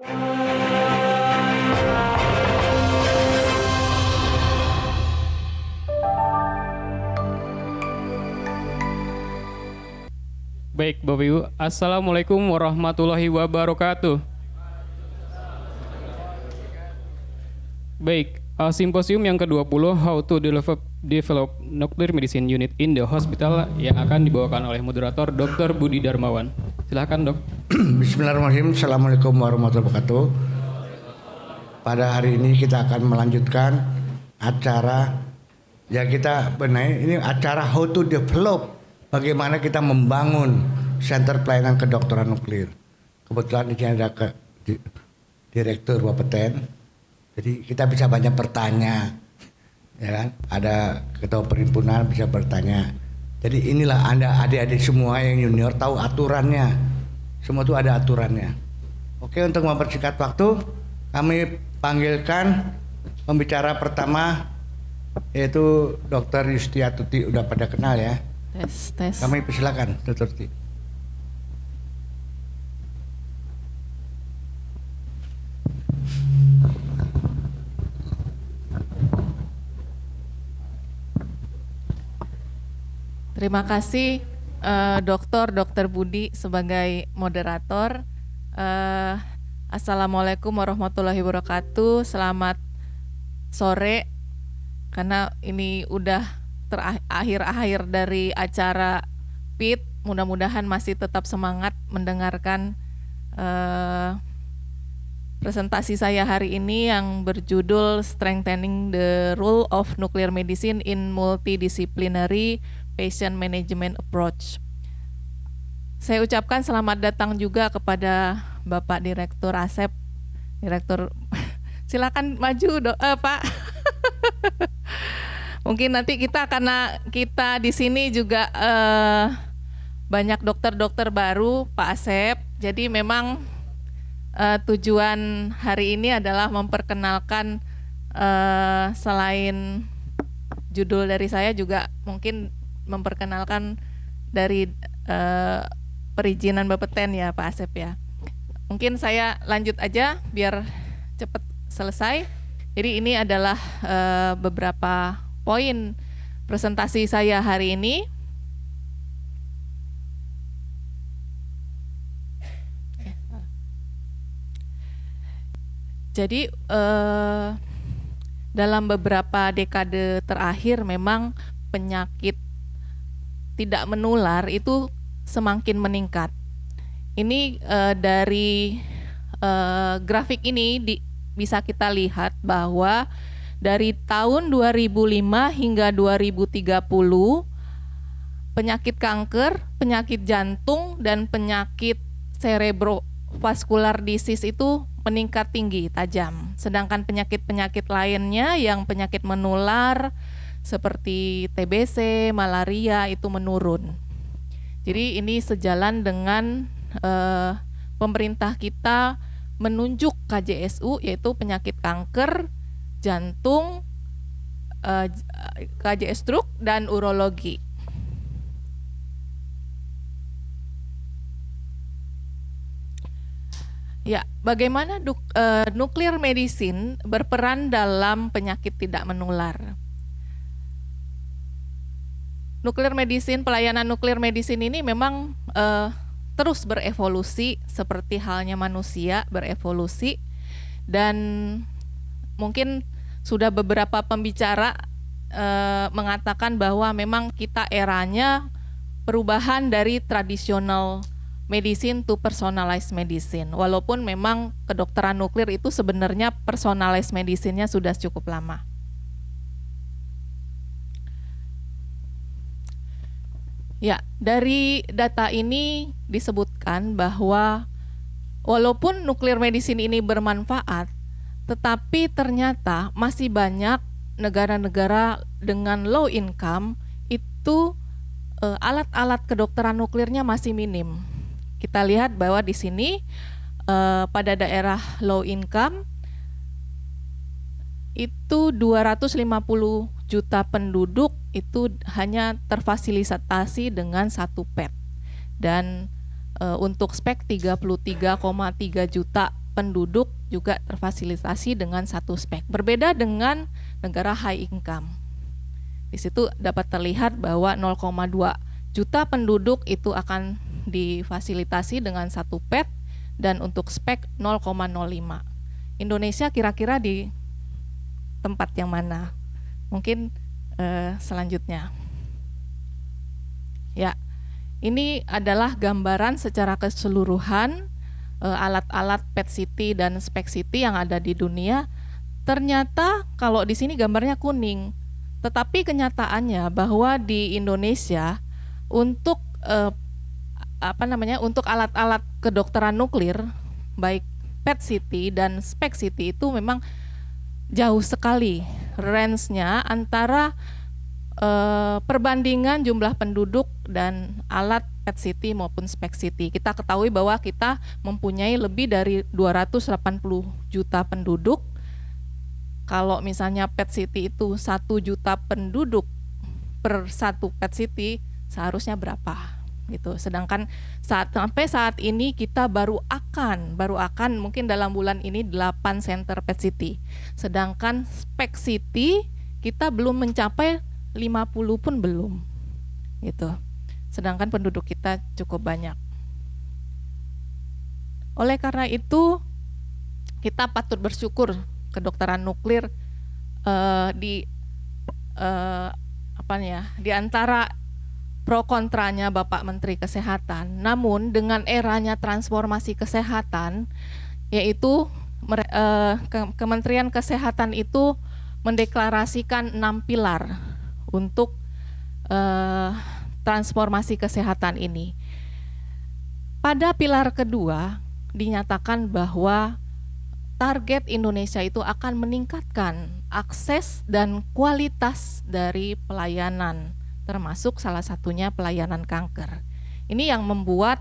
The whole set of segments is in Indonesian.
Baik, Bapak Ibu. Assalamualaikum warahmatullahi wabarakatuh. Baik, simposium yang ke-20 How to Develop Nuclear Medicine Unit in the Hospital yang akan dibawakan oleh moderator Dr. Budi Darmawan. Silakan, Dok. Bismillahirrahmanirrahim. Assalamualaikum warahmatullahi wabarakatuh. Pada hari ini kita akan melanjutkan acara yang kita benahi. Ini acara How to Develop, bagaimana kita membangun Center Pelayanan Kedokteran Nuklir. Kebetulan di sini ada Direktur Bapeten. Jadi kita bisa banyak bertanya, ya kan? Ada ketua perhimpunan bisa bertanya. Jadi inilah Anda adik-adik semua yang junior tahu aturannya. Semua itu ada aturannya. Oke, untuk mempersingkat waktu, kami panggilkan pembicara pertama yaitu Dr. Yustiatuti. Udah pada kenal ya? Tes. Kami persilakan, Dr. Yusti. Terima kasih Dr. Budi sebagai moderator. Assalamualaikum warahmatullahi wabarakatuh. Selamat sore, karena ini udah akhir-akhir dari acara PIT. Mudah-mudahan masih tetap semangat mendengarkan presentasi saya hari ini yang berjudul Strengthening the Role of Nuclear Medicine in Multidisciplinary Patient Management Approach. Saya ucapkan selamat datang juga kepada Bapak Direktur Asep. Direktur, silakan maju Pak. Mungkin nanti karena kita di sini juga banyak dokter-dokter baru, Pak Asep. Jadi memang tujuan hari ini adalah memperkenalkan selain judul dari saya juga mungkin memperkenalkan dari perizinan Bapeten ya Pak Asep ya. Mungkin saya lanjut aja biar cepat selesai. Jadi ini adalah beberapa poin presentasi saya hari ini. Jadi dalam beberapa dekade terakhir memang penyakit tidak menular itu semakin meningkat. Ini dari grafik ini bisa kita lihat bahwa dari tahun 2005 hingga 2030 penyakit kanker, penyakit jantung, dan penyakit cerebrovascular disease itu meningkat tinggi, tajam. Sedangkan penyakit-penyakit lainnya yang penyakit menular seperti TBC, malaria itu menurun. Jadi ini sejalan dengan pemerintah kita menunjuk KJSU yaitu penyakit kanker, jantung, KJS stroke dan urologi. Ya, bagaimana nuclear medicine berperan dalam penyakit tidak menular? Pelayanan nuclear medicine ini memang terus berevolusi seperti halnya manusia berevolusi, dan mungkin sudah beberapa pembicara mengatakan bahwa memang kita eranya perubahan dari tradisional medicine to personalized medicine. Walaupun memang kedokteran nuklir itu sebenarnya personalized medicine-nya sudah cukup lama. Ya, dari data ini disebutkan bahwa walaupun nuclear medicine ini bermanfaat, tetapi ternyata masih banyak negara-negara dengan low income itu alat-alat kedokteran nuklirnya masih minim. Kita lihat bahwa di sini pada daerah low income itu 250 juta penduduk itu hanya terfasilitasi dengan 1 PET, dan untuk SPEC 33,3 juta penduduk juga terfasilitasi dengan satu spek. Berbeda dengan negara high income. Di situ dapat terlihat bahwa 0,2 juta penduduk itu akan difasilitasi dengan satu PET dan untuk spek 0,05. Indonesia kira-kira di tempat yang mana? Mungkin selanjutnya. Ya, ini adalah gambaran secara keseluruhan alat-alat PET CT dan SPEC CT yang ada di dunia. Ternyata kalau di sini gambarnya kuning, tetapi kenyataannya bahwa di Indonesia untuk untuk alat-alat kedokteran nuklir, baik PET CT dan SPEC CT itu memang jauh sekali range-nya antara perbandingan jumlah penduduk dan alat PET CT maupun SPEC CT. Kita ketahui bahwa kita mempunyai lebih dari 280 juta penduduk. Kalau misalnya PET CT itu 1 juta penduduk per satu PET CT, seharusnya berapa? Gitu. Sedangkan sampai saat ini kita baru akan mungkin dalam bulan ini 8 center PET CT. Sedangkan SPEC CT kita belum mencapai 50 pun belum. Gitu. Sedangkan penduduk kita cukup banyak. Oleh karena itu kita patut bersyukur kedokteran nuklir di antara pro kontranya Bapak Menteri Kesehatan. Namun dengan eranya transformasi kesehatan, yaitu Kementerian Kesehatan itu mendeklarasikan 6 pilar untuk transformasi kesehatan ini. Pada pilar kedua dinyatakan bahwa target Indonesia itu akan meningkatkan akses dan kualitas dari pelayanan, termasuk salah satunya pelayanan kanker. Ini yang membuat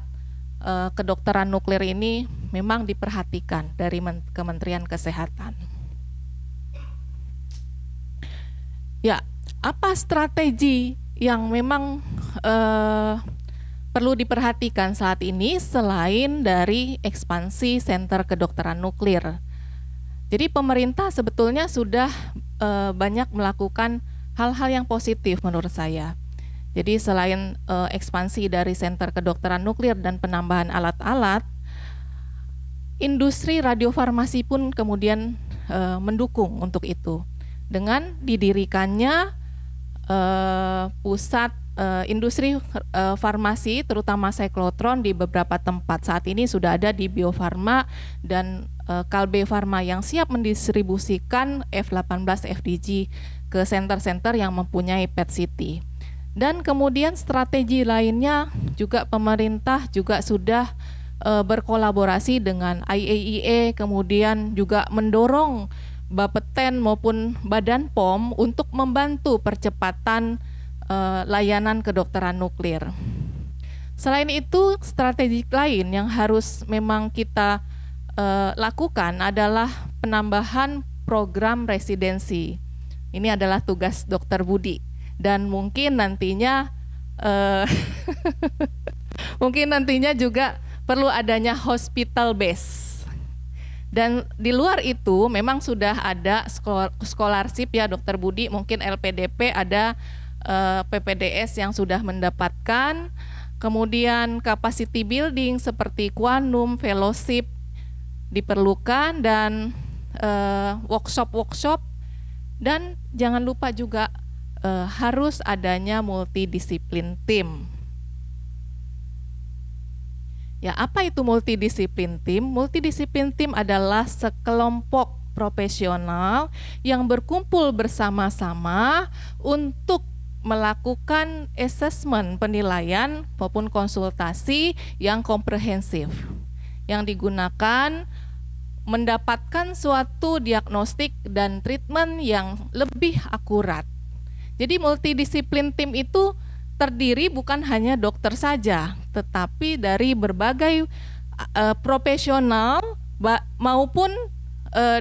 kedokteran nuklir ini memang diperhatikan dari Kementerian Kesehatan. Ya, apa strategi yang memang perlu diperhatikan saat ini selain dari ekspansi senter kedokteran nuklir? Jadi pemerintah sebetulnya sudah banyak melakukan hal-hal yang positif menurut saya. Jadi selain ekspansi dari senter kedokteran nuklir dan penambahan alat-alat, industri radiofarmasi pun kemudian mendukung untuk itu. Dengan didirikannya pusat industri farmasi terutama siklotron di beberapa tempat. Saat ini sudah ada di Bio Farma dan Kalbe Farma yang siap mendistribusikan F18 FDG ke center-center yang mempunyai PET CT. Dan kemudian strategi lainnya juga pemerintah juga sudah berkolaborasi dengan IAEA, kemudian juga mendorong Bapeten maupun Badan POM untuk membantu percepatan layanan kedokteran nuklir. Selain itu, strategi lain yang harus memang kita lakukan adalah penambahan program residensi. Ini adalah tugas Dr. Budi dan mungkin nantinya juga perlu adanya hospital base. Dan di luar itu memang sudah ada scholarship ya Dr. Budi, mungkin LPDP ada PPDS yang sudah mendapatkan, kemudian capacity building seperti Quantum, fellowship diperlukan dan workshop dan jangan lupa juga harus adanya multidisiplin tim. Ya, apa itu multidisiplin tim? Multidisiplin tim adalah sekelompok profesional yang berkumpul bersama-sama untuk melakukan assessment, penilaian maupun konsultasi yang komprehensif, yang digunakan mendapatkan suatu diagnostik dan treatment yang lebih akurat. Jadi multidisiplin tim itu terdiri bukan hanya dokter saja, tetapi dari berbagai profesional maupun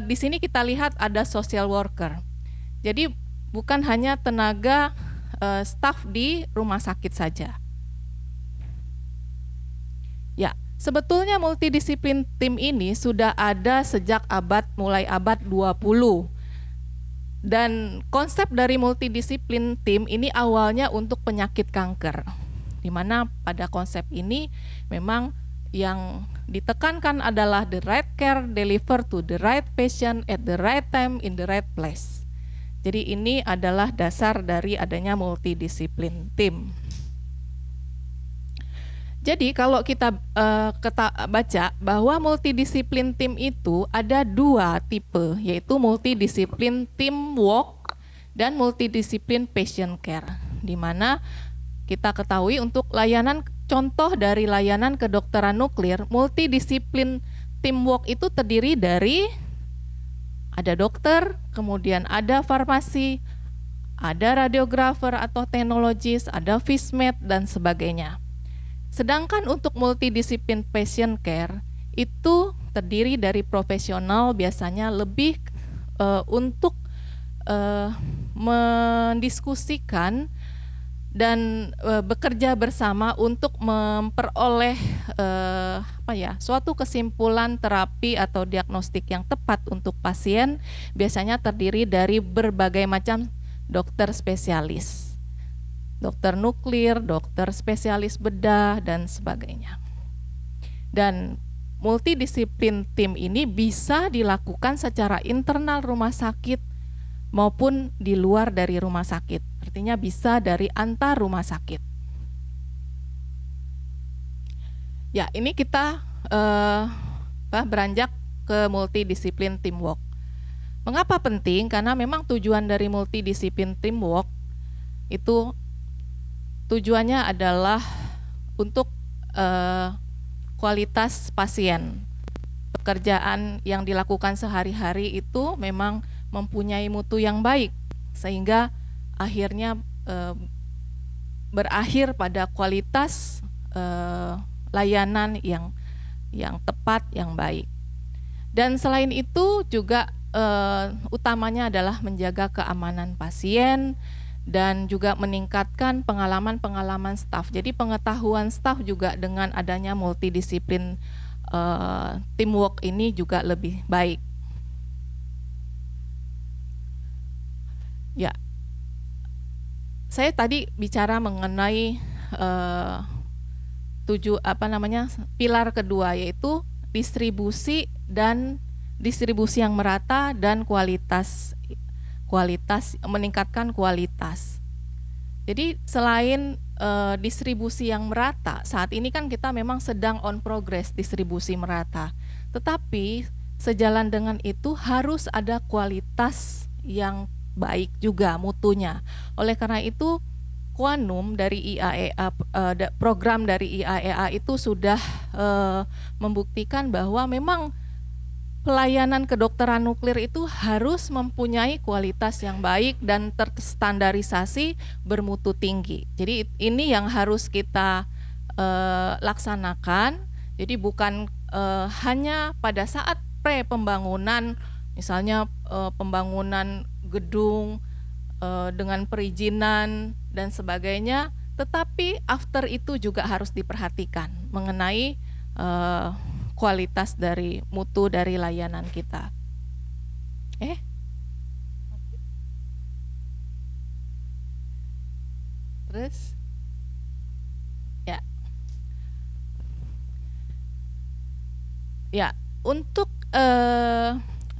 di sini kita lihat ada social worker. Jadi bukan hanya tenaga staf di rumah sakit saja. Ya, Sebetulnya multidisiplin tim ini sudah ada sejak mulai abad 20. Dan konsep dari multidisiplin tim ini awalnya untuk penyakit kanker. Di mana pada konsep ini memang yang ditekankan adalah the right care delivered to the right patient at the right time in the right place. Jadi ini adalah dasar dari adanya multidisiplin tim. Jadi kalau kita baca bahwa multidisiplin tim itu ada 2 tipe, yaitu multidisiplin teamwork dan multidisiplin patient care. Di mana kita ketahui untuk contoh dari layanan kedokteran nuklir, multidisiplin teamwork itu terdiri dari ada dokter, kemudian ada farmasi, ada radiografer atau teknologis, ada FISMED dan sebagainya. Sedangkan untuk multidisiplin patient care itu terdiri dari profesional biasanya lebih untuk mendiskusikan dan bekerja bersama untuk memperoleh suatu kesimpulan terapi atau diagnostik yang tepat untuk pasien, biasanya terdiri dari berbagai macam dokter spesialis. Dokter nuklir, dokter spesialis bedah, dan sebagainya. Dan multidisiplin tim ini bisa dilakukan secara internal rumah sakit maupun di luar dari rumah sakit. Artinya bisa dari antar rumah sakit. Ya, ini kita beranjak ke multidisiplin teamwork. Mengapa penting? Karena memang tujuan dari multidisiplin teamwork itu tujuannya adalah untuk kualitas pasien. Pekerjaan yang dilakukan sehari-hari itu memang mempunyai mutu yang baik, sehingga akhirnya berakhir pada kualitas layanan yang tepat, yang baik. Dan selain itu juga utamanya adalah menjaga keamanan pasien dan juga meningkatkan pengalaman staf. Jadi pengetahuan staf juga dengan adanya multidisiplin teamwork ini juga lebih baik. Ya, saya tadi bicara mengenai pilar kedua, yaitu distribusi yang merata dan kualitas, meningkatkan kualitas. Jadi selain distribusi yang merata, saat ini kan kita memang sedang on progress distribusi merata. Tetapi sejalan dengan itu harus ada kualitas yang baik juga mutunya. Oleh karena itu Quanum dari IAEA, program dari IAEA itu sudah membuktikan bahwa memang pelayanan kedokteran nuklir itu harus mempunyai kualitas yang baik dan terstandarisasi bermutu tinggi. Jadi ini yang harus kita laksanakan. Jadi bukan hanya pada saat pembangunan, misalnya pembangunan gedung dengan perizinan dan sebagainya, tetapi after itu juga harus diperhatikan mengenai kualitas dari mutu dari layanan kita. Terus ya untuk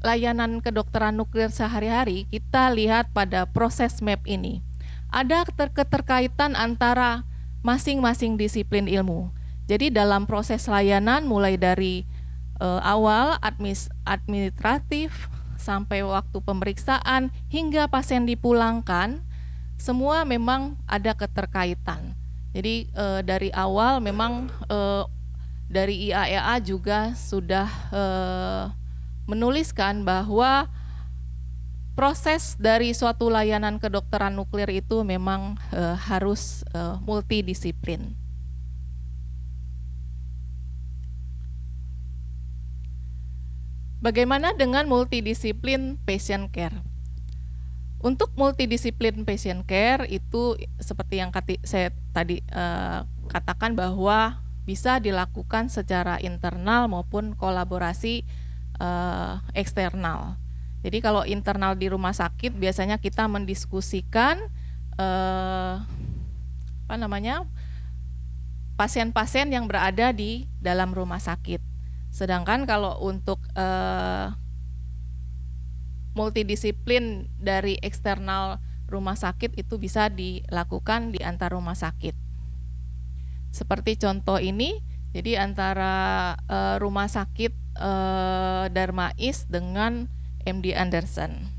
layanan kedokteran nuklir sehari-hari, kita lihat pada proses MAP ini. Ada keterkaitan antara masing-masing disiplin ilmu. Jadi dalam proses layanan mulai dari awal administratif sampai waktu pemeriksaan hingga pasien dipulangkan, semua memang ada keterkaitan. Jadi dari awal memang dari IAEA juga sudah menuliskan bahwa proses dari suatu layanan kedokteran nuklir itu memang harus multidisiplin. Bagaimana dengan multidisiplin patient care? Untuk multidisiplin patient care itu seperti yang saya tadi katakan bahwa bisa dilakukan secara internal maupun kolaborasi eksternal. Jadi kalau internal di rumah sakit biasanya kita mendiskusikan pasien-pasien yang berada di dalam rumah sakit. Sedangkan kalau untuk multidisiplin dari eksternal rumah sakit itu bisa dilakukan di antar rumah sakit. Seperti contoh ini, jadi antara rumah sakit Darmais dengan MD Anderson.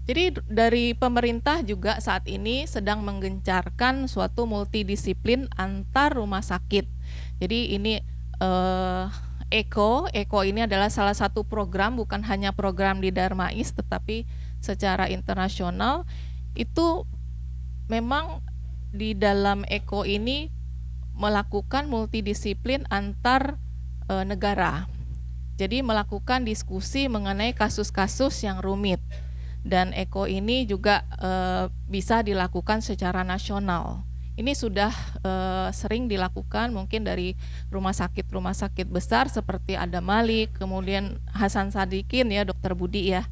Jadi dari pemerintah juga saat ini sedang menggencarkan suatu multidisiplin antar rumah sakit. Jadi ini ECO ini adalah salah satu program, bukan hanya program di Darmais, tetapi secara internasional itu memang di dalam ECO ini melakukan multidisiplin antar negara. Jadi melakukan diskusi mengenai kasus-kasus yang rumit. Dan ECO ini juga bisa dilakukan secara nasional. Ini sudah sering dilakukan mungkin dari rumah sakit besar seperti Adam Malik, kemudian Hasan Sadikin ya, Dr. Budi ya,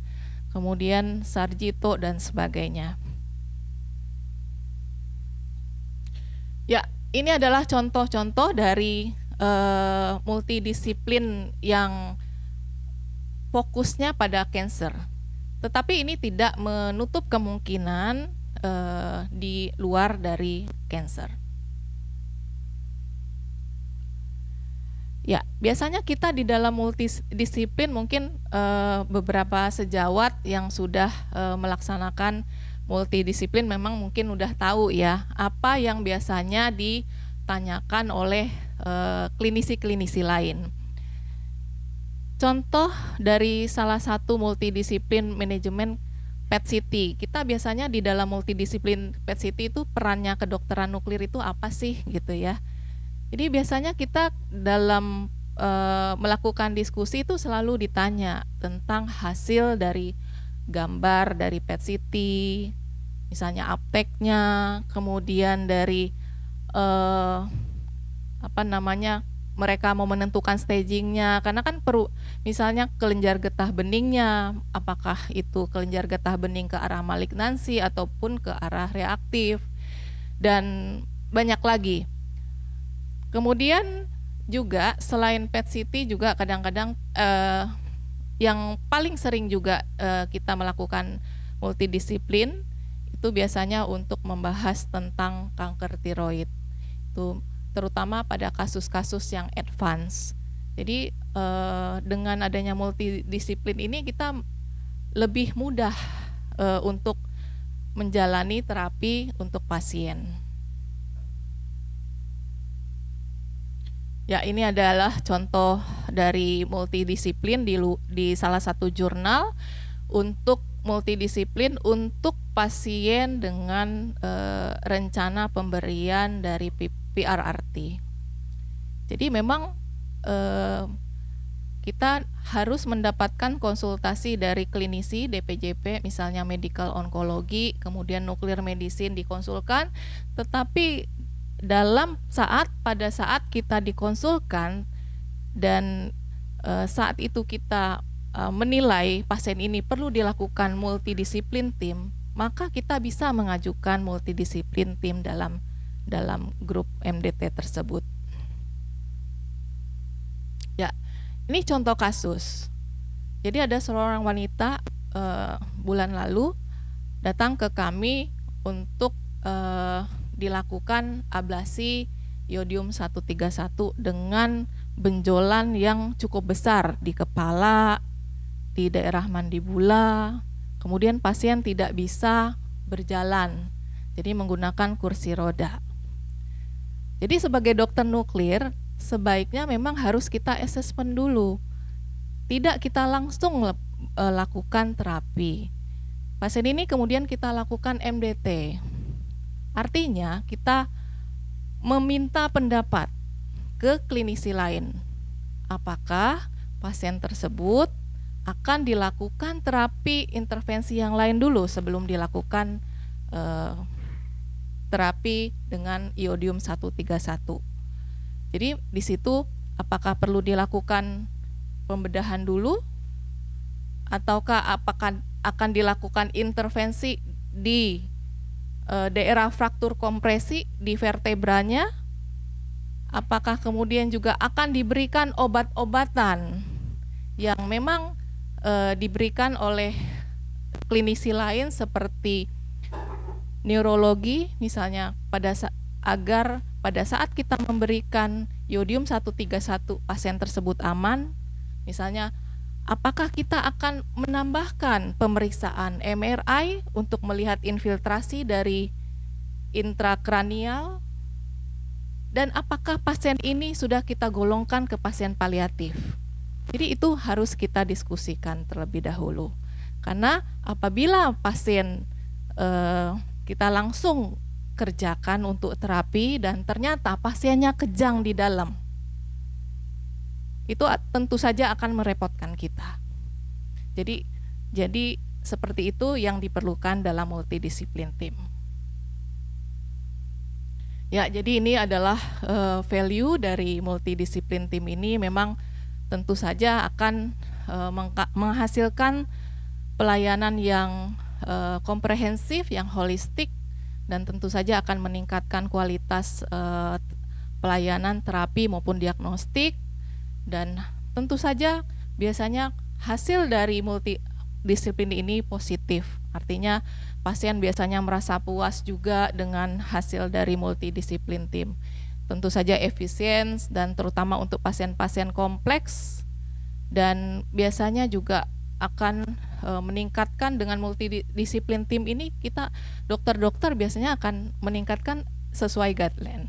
kemudian Sarjito dan sebagainya. Ya, ini adalah contoh-contoh dari multidisiplin yang fokusnya pada cancer. Tetapi ini tidak menutup kemungkinan di luar dari cancer. Ya, biasanya kita di dalam multidisiplin mungkin beberapa sejawat yang sudah melaksanakan multidisiplin memang mungkin udah tahu ya apa yang biasanya ditanyakan oleh klinisi-klinisi lain. Contoh dari salah satu multidisiplin manajemen PET-CT. Kita biasanya di dalam multidisiplin PET-CT itu perannya kedokteran nuklir itu apa sih gitu ya. Jadi biasanya kita dalam melakukan diskusi itu selalu ditanya tentang hasil dari gambar dari PET-CT, misalnya uptake-nya, kemudian dari mereka mau menentukan stagingnya, karena kan perlu misalnya kelenjar getah beningnya, apakah itu kelenjar getah bening ke arah malignansi ataupun ke arah reaktif, dan banyak lagi. Kemudian juga selain PET-CT juga kadang-kadang yang paling sering juga kita melakukan multidisiplin itu biasanya untuk membahas tentang kanker tiroid. Itu terutama pada kasus-kasus yang advance. Jadi dengan adanya multidisiplin ini kita lebih mudah untuk menjalani terapi untuk pasien. Ya, ini adalah contoh dari multidisiplin di salah satu jurnal untuk multidisiplin untuk pasien dengan rencana pemberian dari PRRT. Jadi memang kita harus mendapatkan konsultasi dari klinisi DPJP, misalnya medical oncology, kemudian nuklir medicine dikonsulkan, tetapi pada saat kita dikonsulkan dan saat itu kita menilai pasien ini perlu dilakukan multidisiplin tim, maka kita bisa mengajukan multidisiplin tim dalam grup MDT tersebut. Ya, ini contoh kasus. Jadi ada seorang wanita bulan lalu datang ke kami untuk dilakukan ablasi yodium 131 dengan benjolan yang cukup besar di kepala, di daerah mandibula. Kemudian pasien tidak bisa berjalan, jadi menggunakan kursi roda. Jadi sebagai dokter nuklir, sebaiknya memang harus kita assessment dulu. Tidak kita langsung lakukan terapi. Pasien ini kemudian kita lakukan MDT. Artinya kita meminta pendapat ke klinisi lain. Apakah pasien tersebut akan dilakukan terapi intervensi yang lain dulu sebelum dilakukan terapi dengan iodium 131. Jadi di situ apakah perlu dilakukan pembedahan dulu ataukah apakah akan dilakukan intervensi di daerah fraktur kompresi di vertebranya? Apakah kemudian juga akan diberikan obat-obatan yang memang diberikan oleh klinisi lain seperti neurologi misalnya agar pada saat kita memberikan iodium 131 pasien tersebut aman, misalnya apakah kita akan menambahkan pemeriksaan MRI untuk melihat infiltrasi dari intrakranial, dan apakah pasien ini sudah kita golongkan ke pasien paliatif. Jadi itu harus kita diskusikan terlebih dahulu. Karena apabila pasien kita langsung kerjakan untuk terapi dan ternyata pasiennya kejang di dalam, itu tentu saja akan merepotkan kita. Jadi seperti itu yang diperlukan dalam multidisiplin tim. Ya, jadi ini adalah value dari multidisiplin tim ini. Memang tentu saja akan menghasilkan pelayanan yang komprehensif, yang holistik, dan tentu saja akan meningkatkan kualitas pelayanan terapi maupun diagnostik. Dan tentu saja biasanya hasil dari multidisiplin ini positif. Artinya pasien biasanya merasa puas juga dengan hasil dari multidisiplin tim. Tentu saja efisien dan terutama untuk pasien-pasien kompleks, dan biasanya juga akan meningkatkan dengan multidisiplin tim ini. Kita dokter-dokter biasanya akan meningkatkan sesuai guideline.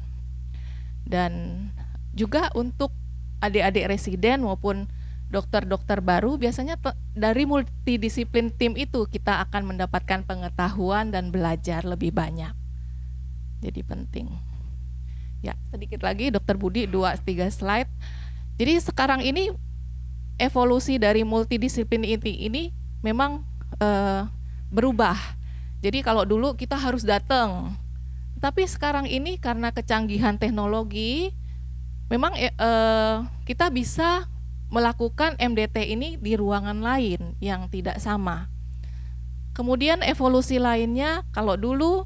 Dan juga untuk adik-adik residen maupun dokter-dokter baru, biasanya dari multidisiplin tim itu kita akan mendapatkan pengetahuan dan belajar lebih banyak. Jadi penting. Ya, sedikit lagi Dokter Budi, 2-3 slide. Jadi sekarang ini evolusi dari multidisiplin ini memang berubah. Jadi kalau dulu kita harus datang, tapi sekarang ini karena kecanggihan teknologi, memang kita bisa melakukan MDT ini di ruangan lain yang tidak sama. Kemudian evolusi lainnya, kalau dulu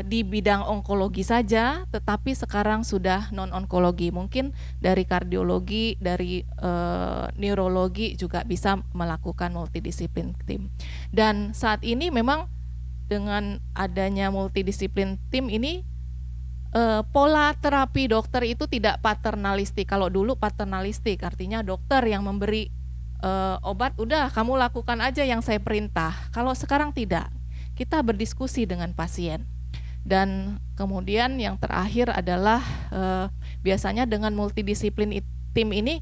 di bidang onkologi saja, tetapi sekarang sudah non-onkologi. Mungkin dari kardiologi, dari neurologi juga bisa melakukan multidisiplin tim. Dan saat ini memang dengan adanya multidisiplin tim ini, pola terapi dokter itu tidak paternalistik. Kalau dulu paternalistik, artinya dokter yang memberi obat, udah kamu lakukan aja yang saya perintah. Kalau sekarang tidak, kita berdiskusi dengan pasien. Dan kemudian yang terakhir adalah biasanya dengan multidisiplin tim ini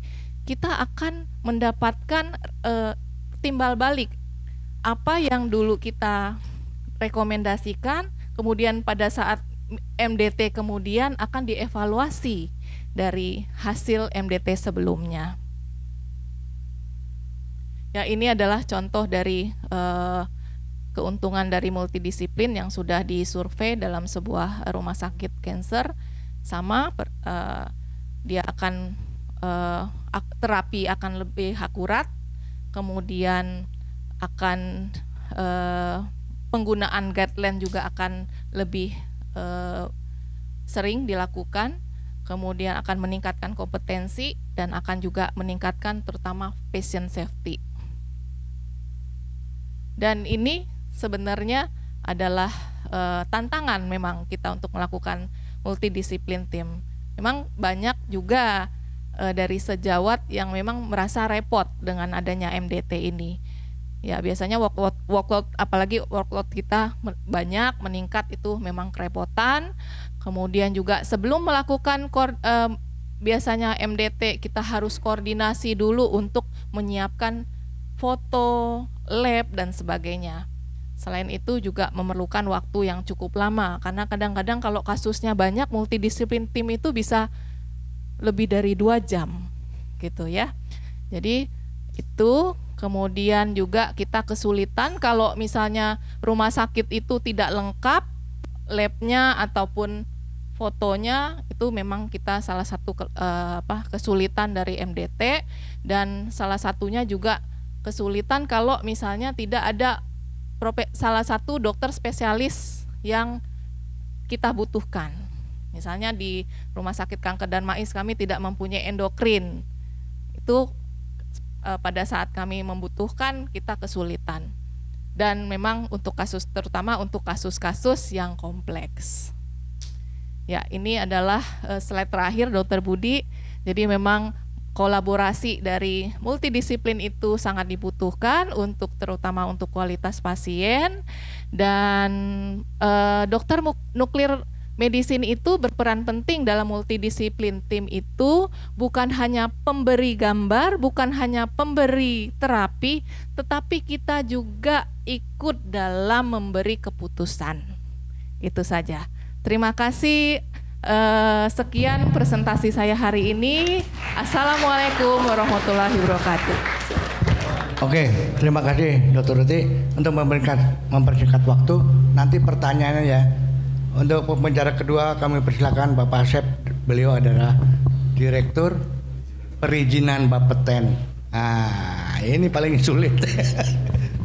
kita akan mendapatkan timbal balik apa yang dulu kita rekomendasikan, kemudian pada saat MDT kemudian akan dievaluasi dari hasil MDT sebelumnya. Ya, ini adalah contoh dari keuntungan dari multidisiplin yang sudah disurvei dalam sebuah rumah sakit kanker. Sama, dia akan terapi akan lebih akurat, kemudian akan penggunaan guideline juga akan lebih sering dilakukan, kemudian akan meningkatkan kompetensi dan akan juga meningkatkan terutama patient safety. Dan ini sebenarnya adalah tantangan memang kita untuk melakukan multidisiplin tim. Memang banyak juga dari sejawat yang memang merasa repot dengan adanya MDT ini. Ya, biasanya workload, apalagi workload kita banyak meningkat, itu memang kerepotan. Kemudian juga sebelum melakukan biasanya MDT kita harus koordinasi dulu untuk menyiapkan foto, lab dan sebagainya. Selain itu juga memerlukan waktu yang cukup lama, karena kadang-kadang kalau kasusnya banyak, multidisiplin tim itu bisa lebih dari 2 jam gitu ya. Jadi itu. Kemudian juga kita kesulitan kalau misalnya rumah sakit itu tidak lengkap labnya ataupun fotonya itu memang kita salah satu kesulitan dari MDT, dan salah satunya juga kesulitan kalau misalnya tidak ada salah satu dokter spesialis yang kita butuhkan. Misalnya di Rumah Sakit Kanker Darmais kami tidak mempunyai endokrin. Itu pada saat kami membutuhkan kita kesulitan. Dan memang untuk terutama untuk kasus-kasus yang kompleks. Ya, ini adalah slide terakhir Dr. Budi. Jadi memang kolaborasi dari multidisiplin itu sangat dibutuhkan terutama untuk kualitas pasien, dan dokter nuklir medicine itu berperan penting dalam multidisiplin. Tim itu bukan hanya pemberi gambar, bukan hanya pemberi terapi, tetapi kita juga ikut dalam memberi keputusan. Itu saja. Terima kasih. Sekian presentasi saya hari ini. Assalamualaikum warahmatullahi wabarakatuh. Oke, terima kasih Dr. Ruti untuk mempersingkat waktu. Nanti pertanyaannya ya. Untuk pembicara kedua kami persilakan Bapak Asep. Beliau adalah Direktur Perizinan Bapeten. Nah, ini paling sulit.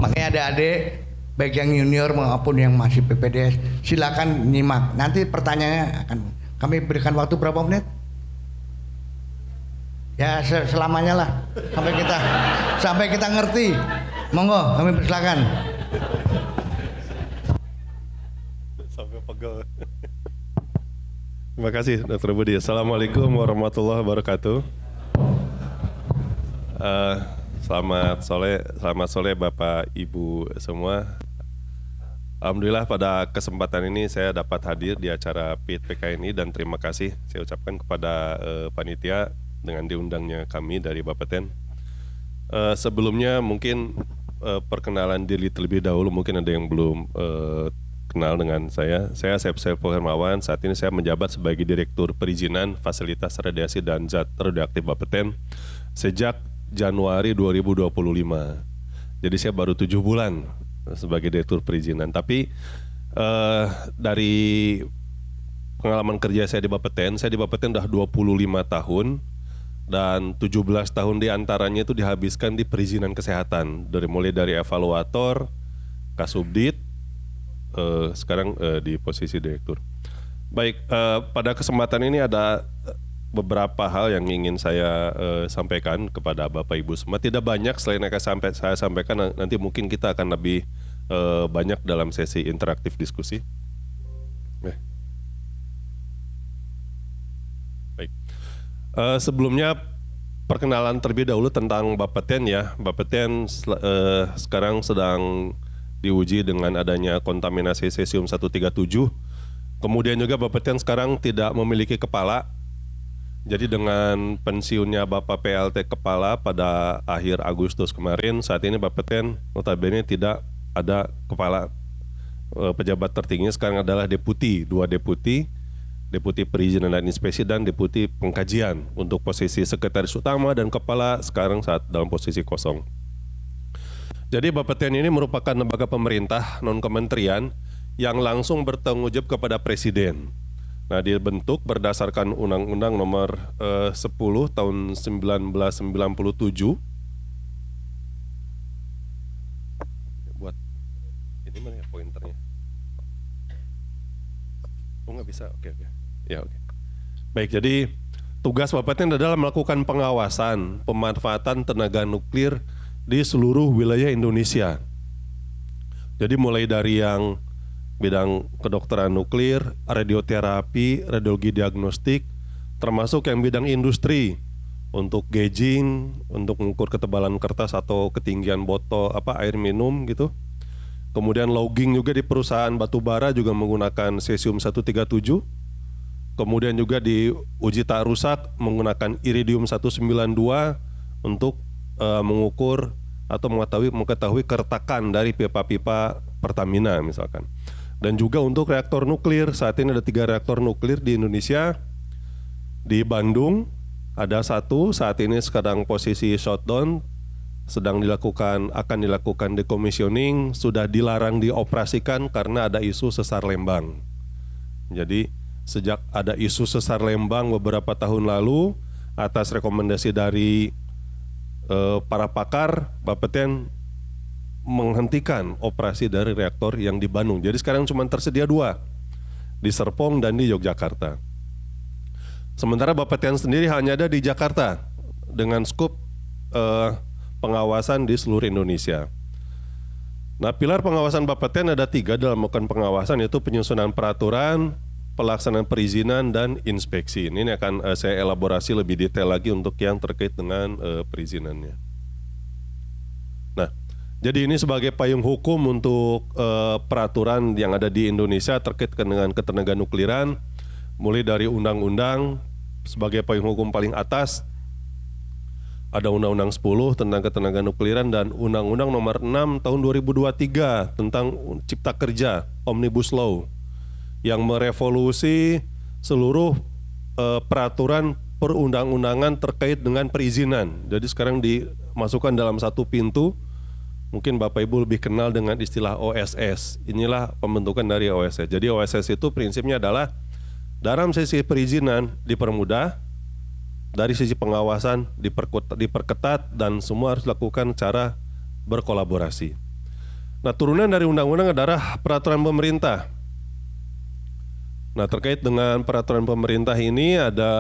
Makanya ada adik baik yang junior maupun yang masih PPDS, silakan nyimak. Nanti pertanyaannya akan kami berikan waktu berapa menit? Ya selamanya lah sampai kita ngerti. Monggo, kami persilakan. Sampai pegel. Terima kasih Dr. Budi. Assalamualaikum warahmatullahi wabarakatuh. Selamat sore Bapak Ibu semua. Alhamdulillah pada kesempatan ini saya dapat hadir di acara PIT-PK ini, dan terima kasih saya ucapkan kepada panitia dengan diundangnya kami dari Bapeten. Sebelumnya mungkin perkenalan diri terlebih dahulu, mungkin ada yang belum kenal dengan saya. Saya Saiful Hermawan, saat ini saya menjabat sebagai Direktur Perizinan Fasilitas Radiasi dan Zat Radioaktif Bapeten sejak Januari 2025. Jadi saya baru 7 bulan sebagai Direktur Perizinan. Tapi dari pengalaman kerja saya di Bapeten udah 25 tahun, dan 17 tahun diantaranya itu dihabiskan di perizinan kesehatan, mulai dari evaluator, kasubdit, sekarang di posisi direktur. Baik, pada kesempatan ini ada beberapa hal yang ingin saya sampaikan kepada Bapak Ibu semua. Tidak banyak, selain yang saya sampaikan, nanti mungkin kita akan lebih banyak dalam sesi interaktif diskusi. Baik. Sebelumnya perkenalan terlebih dahulu tentang Bapeten ya. Bapeten sekarang sedang diuji dengan adanya kontaminasi cesium 137. Kemudian juga Bapeten sekarang tidak memiliki kepala. Jadi dengan pensiunnya Bapak PLT Kepala pada akhir Agustus kemarin, saat ini Bapeten notabene tidak ada kepala. Pejabat tertinggi sekarang adalah deputi, 2 deputi perizinan dan inspeksi, dan deputi pengkajian. Untuk posisi sekretaris utama dan kepala sekarang saat dalam posisi kosong. Jadi Bapeten ini merupakan lembaga pemerintah non-kementerian yang langsung bertanggung jawab kepada Presiden. Nah, dibentuk berdasarkan Undang-Undang Nomor 10 Tahun 1997. Buat ini mana ya pointernya? Oh, nggak bisa. Oke. Ya, oke. Baik, jadi tugas Bapeten adalah melakukan pengawasan pemanfaatan tenaga nuklir di seluruh wilayah Indonesia. Jadi mulai dari yang bidang kedokteran nuklir, radioterapi, radiologi diagnostik, termasuk yang bidang industri untuk gauging, untuk mengukur ketebalan kertas atau ketinggian botol air minum gitu. Kemudian logging juga di perusahaan batubara juga menggunakan cesium 137. Kemudian juga di uji tak rusak menggunakan iridium 192 untuk mengukur atau mengetahui keretakan dari pipa-pipa Pertamina misalkan. Dan juga untuk reaktor nuklir, saat ini ada 3 reaktor nuklir di Indonesia. Di Bandung ada 1, saat ini sekarang posisi shutdown, akan dilakukan decommissioning, sudah dilarang dioperasikan karena ada isu sesar Lembang. Jadi sejak ada isu sesar Lembang beberapa tahun lalu, atas rekomendasi dari para pakar, Bapeten menghentikan operasi dari reaktor yang di Bandung. Jadi sekarang cuma tersedia 2, di Serpong dan di Yogyakarta. Sementara Bapeten sendiri hanya ada di Jakarta dengan skop pengawasan di seluruh Indonesia. Nah, pilar pengawasan Bapeten ada 3 dalam melakukan pengawasan, yaitu penyusunan peraturan, pelaksanaan perizinan, dan inspeksi. Ini akan saya elaborasi lebih detail lagi untuk yang terkait dengan perizinannya. Nah, jadi ini sebagai payung hukum untuk peraturan yang ada di Indonesia terkait dengan ketenaga nukliran, mulai dari undang-undang sebagai payung hukum paling atas, ada Undang-Undang 10 tentang ketenaga nukliran dan Undang-Undang Nomor 6 Tahun 2023 tentang Cipta Kerja, Omnibus Law, yang merevolusi seluruh peraturan perundang-undangan terkait dengan perizinan. Jadi sekarang dimasukkan dalam satu pintu. Mungkin Bapak Ibu lebih kenal dengan istilah OSS. Inilah pembentukan dari OSS. Jadi OSS itu prinsipnya adalah dalam sisi perizinan dipermudah, dari sisi pengawasan diperketat, dan semua harus dilakukan cara berkolaborasi. Nah, turunan dari undang-undang adalah peraturan pemerintah. Nah, terkait dengan peraturan pemerintah ini ada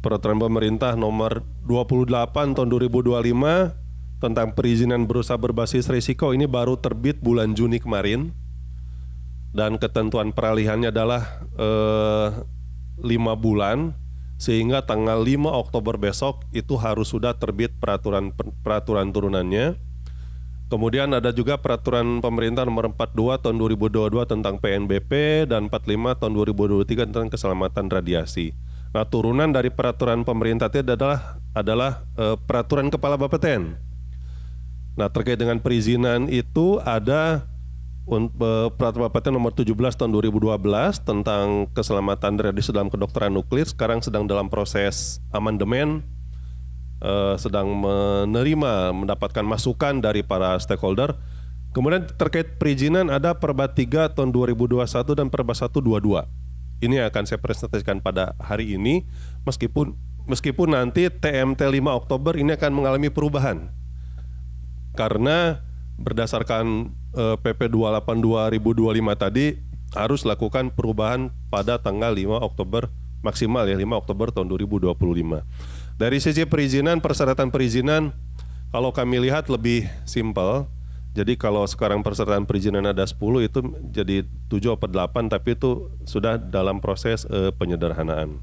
peraturan pemerintah nomor 28 tahun 2025 tentang perizinan berusaha berbasis risiko. Ini baru terbit bulan Juni kemarin, dan ketentuan peralihannya adalah 5 bulan, sehingga tanggal 5 Oktober besok itu harus sudah terbit peraturan turunannya. Kemudian ada juga peraturan pemerintah nomor 42 tahun 2022 tentang PNBP dan 45 tahun 2023 tentang keselamatan radiasi. Nah, turunan dari peraturan pemerintah itu adalah peraturan Kepala Bapeten. Nah, terkait dengan perizinan itu ada peraturan Bapeten nomor 17 tahun 2012 tentang keselamatan radiasi dalam kedokteran nuklir, sekarang sedang dalam proses amandemen. Sedang mendapatkan masukan dari para stakeholder. Kemudian terkait perizinan ada Perba 3 tahun 2021 dan Perba 122. Ini akan saya presentasikan pada hari ini, meskipun nanti TMT 5 Oktober ini akan mengalami perubahan. Karena berdasarkan PP 28 2025 tadi harus lakukan perubahan pada tanggal 5 Oktober maksimal ya, 5 Oktober tahun 2025. Dari sisi perizinan, persyaratan perizinan kalau kami lihat lebih simpel. Jadi kalau sekarang persyaratan perizinan ada 10, itu jadi 7 atau 8, tapi itu sudah dalam proses penyederhanaan.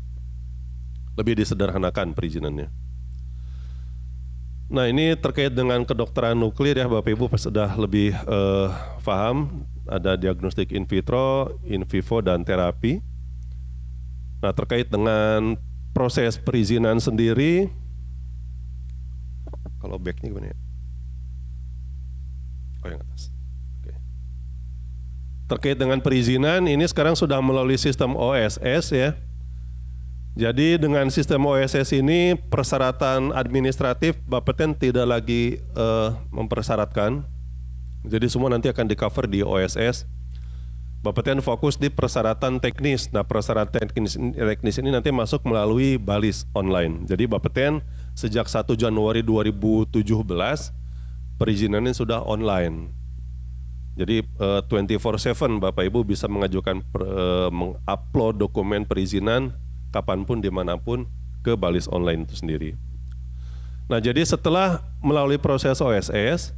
Lebih disederhanakan perizinannya. Nah, ini terkait dengan kedokteran nuklir ya, Bapak Ibu sudah lebih paham. Ada diagnostik in vitro, in vivo, dan terapi. Nah, terkait dengan proses perizinan sendiri, kalau backnya gimana ya? Oh, yang atas. Oke. Terkait dengan perizinan, ini sekarang sudah melalui sistem OSS ya. Jadi dengan sistem OSS ini persyaratan administratif Bapeten tidak lagi mempersyaratkan. Jadi semua nanti akan di-cover di OSS. Bapeten fokus di persyaratan teknis. Nah, persyaratan teknis ini nanti masuk melalui balis online. Jadi Bapeten sejak 1 Januari 2017 perizinannya sudah online. Jadi 24/7 Bapak Ibu bisa mengajukan mengupload dokumen perizinan kapanpun dimanapun ke balis online itu sendiri. Nah, jadi setelah melalui proses OSS,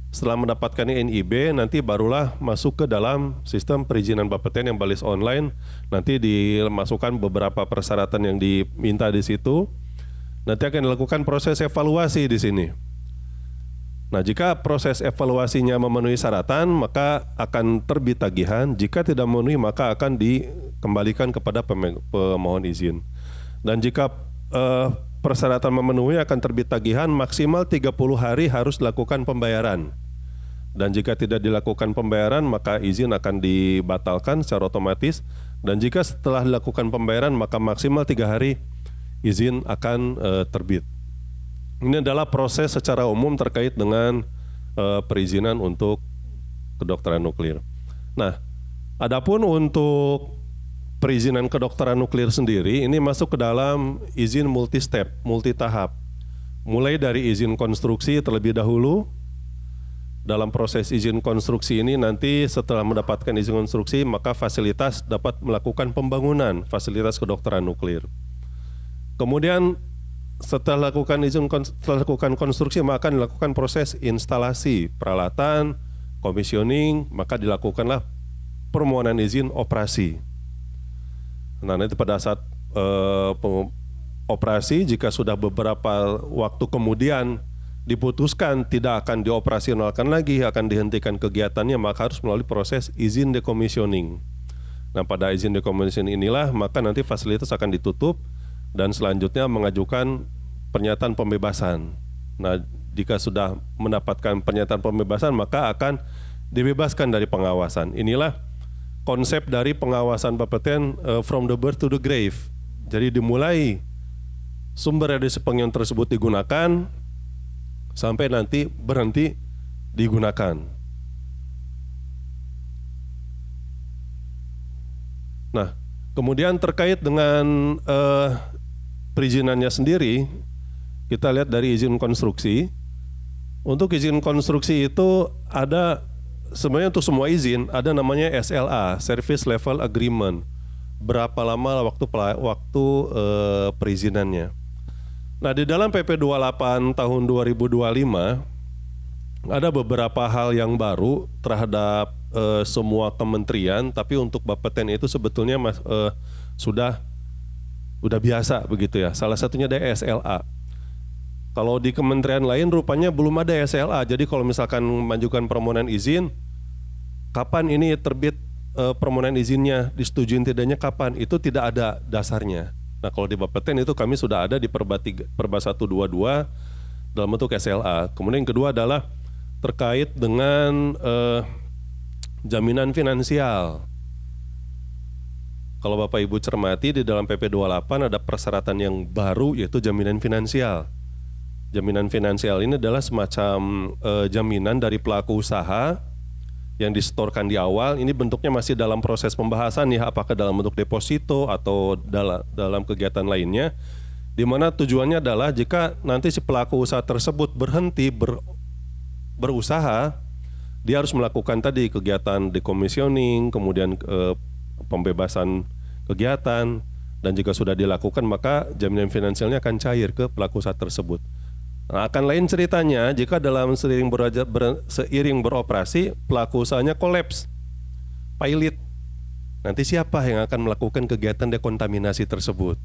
setelah mendapatkan NIB, nanti barulah masuk ke dalam sistem perizinan Bapeten yang balis online. Nanti dimasukkan beberapa persyaratan yang diminta di situ. Nanti akan dilakukan proses evaluasi di sini. Nah, jika proses evaluasinya memenuhi syaratan, maka akan terbit tagihan. Jika tidak memenuhi, maka akan dikembalikan kepada pemohon izin. Dan jika persyaratan memenuhi, akan terbit tagihan, maksimal 30 hari harus dilakukan pembayaran. Dan jika tidak dilakukan pembayaran, maka izin akan dibatalkan secara otomatis. Dan jika setelah dilakukan pembayaran, maka maksimal 3 hari izin akan terbit. Ini adalah proses secara umum terkait dengan perizinan untuk kedokteran nuklir. Nah, adapun untuk perizinan kedokteran nuklir sendiri ini masuk ke dalam izin multi-step, multi-tahap. Mulai dari izin konstruksi terlebih dahulu. Dalam proses izin konstruksi ini nanti setelah mendapatkan izin konstruksi maka fasilitas dapat melakukan pembangunan fasilitas kedokteran nuklir. Kemudian setelah lakukan konstruksi maka akan dilakukan proses instalasi peralatan, commissioning, maka dilakukanlah permohonan izin operasi. Nah, nanti pada saat operasi jika sudah beberapa waktu kemudian diputuskan tidak akan dioperasionalkan lagi, akan dihentikan kegiatannya, maka harus melalui proses izin decommissioning. Nah, pada izin decommissioning inilah maka nanti fasilitas akan ditutup dan selanjutnya mengajukan pernyataan pembebasan. Nah, jika sudah mendapatkan pernyataan pembebasan maka akan dibebaskan dari pengawasan. Inilah konsep dari pengawasan Bapeten from the birth to the grave. Jadi dimulai sumber radiasi pengion tersebut digunakan sampai nanti berhenti digunakan. Nah, kemudian terkait dengan perizinannya sendiri, kita lihat dari izin konstruksi. Untuk izin konstruksi itu ada sebenarnya untuk semua izin ada namanya SLA, Service Level Agreement. Berapa lama waktu perizinannya. Nah, di dalam PP 28 tahun 2025 ada beberapa hal yang baru terhadap semua kementerian, tapi untuk Bapeten itu sebetulnya sudah biasa begitu ya. Salah satunya ada SLA. Kalau di kementerian lain rupanya belum ada SLA. Jadi kalau misalkan mengajukan permohonan izin, kapan ini terbit permohonan izinnya, disetujui tidaknya kapan, itu tidak ada dasarnya. Nah, kalau di Bapeten itu kami sudah ada di Perba 122 dalam bentuk SLA. Kemudian yang kedua adalah terkait dengan jaminan finansial. Kalau Bapak Ibu cermati di dalam PP 28 ada persyaratan yang baru yaitu jaminan finansial. Jaminan finansial ini adalah semacam jaminan dari pelaku usaha yang disetorkan di awal. Ini bentuknya masih dalam proses pembahasan ya, apakah dalam bentuk deposito atau dalam kegiatan lainnya, di mana tujuannya adalah jika nanti si pelaku usaha tersebut berhenti berusaha, dia harus melakukan tadi kegiatan decommissioning, kemudian pembebasan kegiatan, dan jika sudah dilakukan maka jaminan finansialnya akan cair ke pelaku usaha tersebut. Nah, akan lain ceritanya jika dalam seiring beroperasi pelaku usahanya kolaps, pilot. Nanti siapa yang akan melakukan kegiatan dekontaminasi tersebut?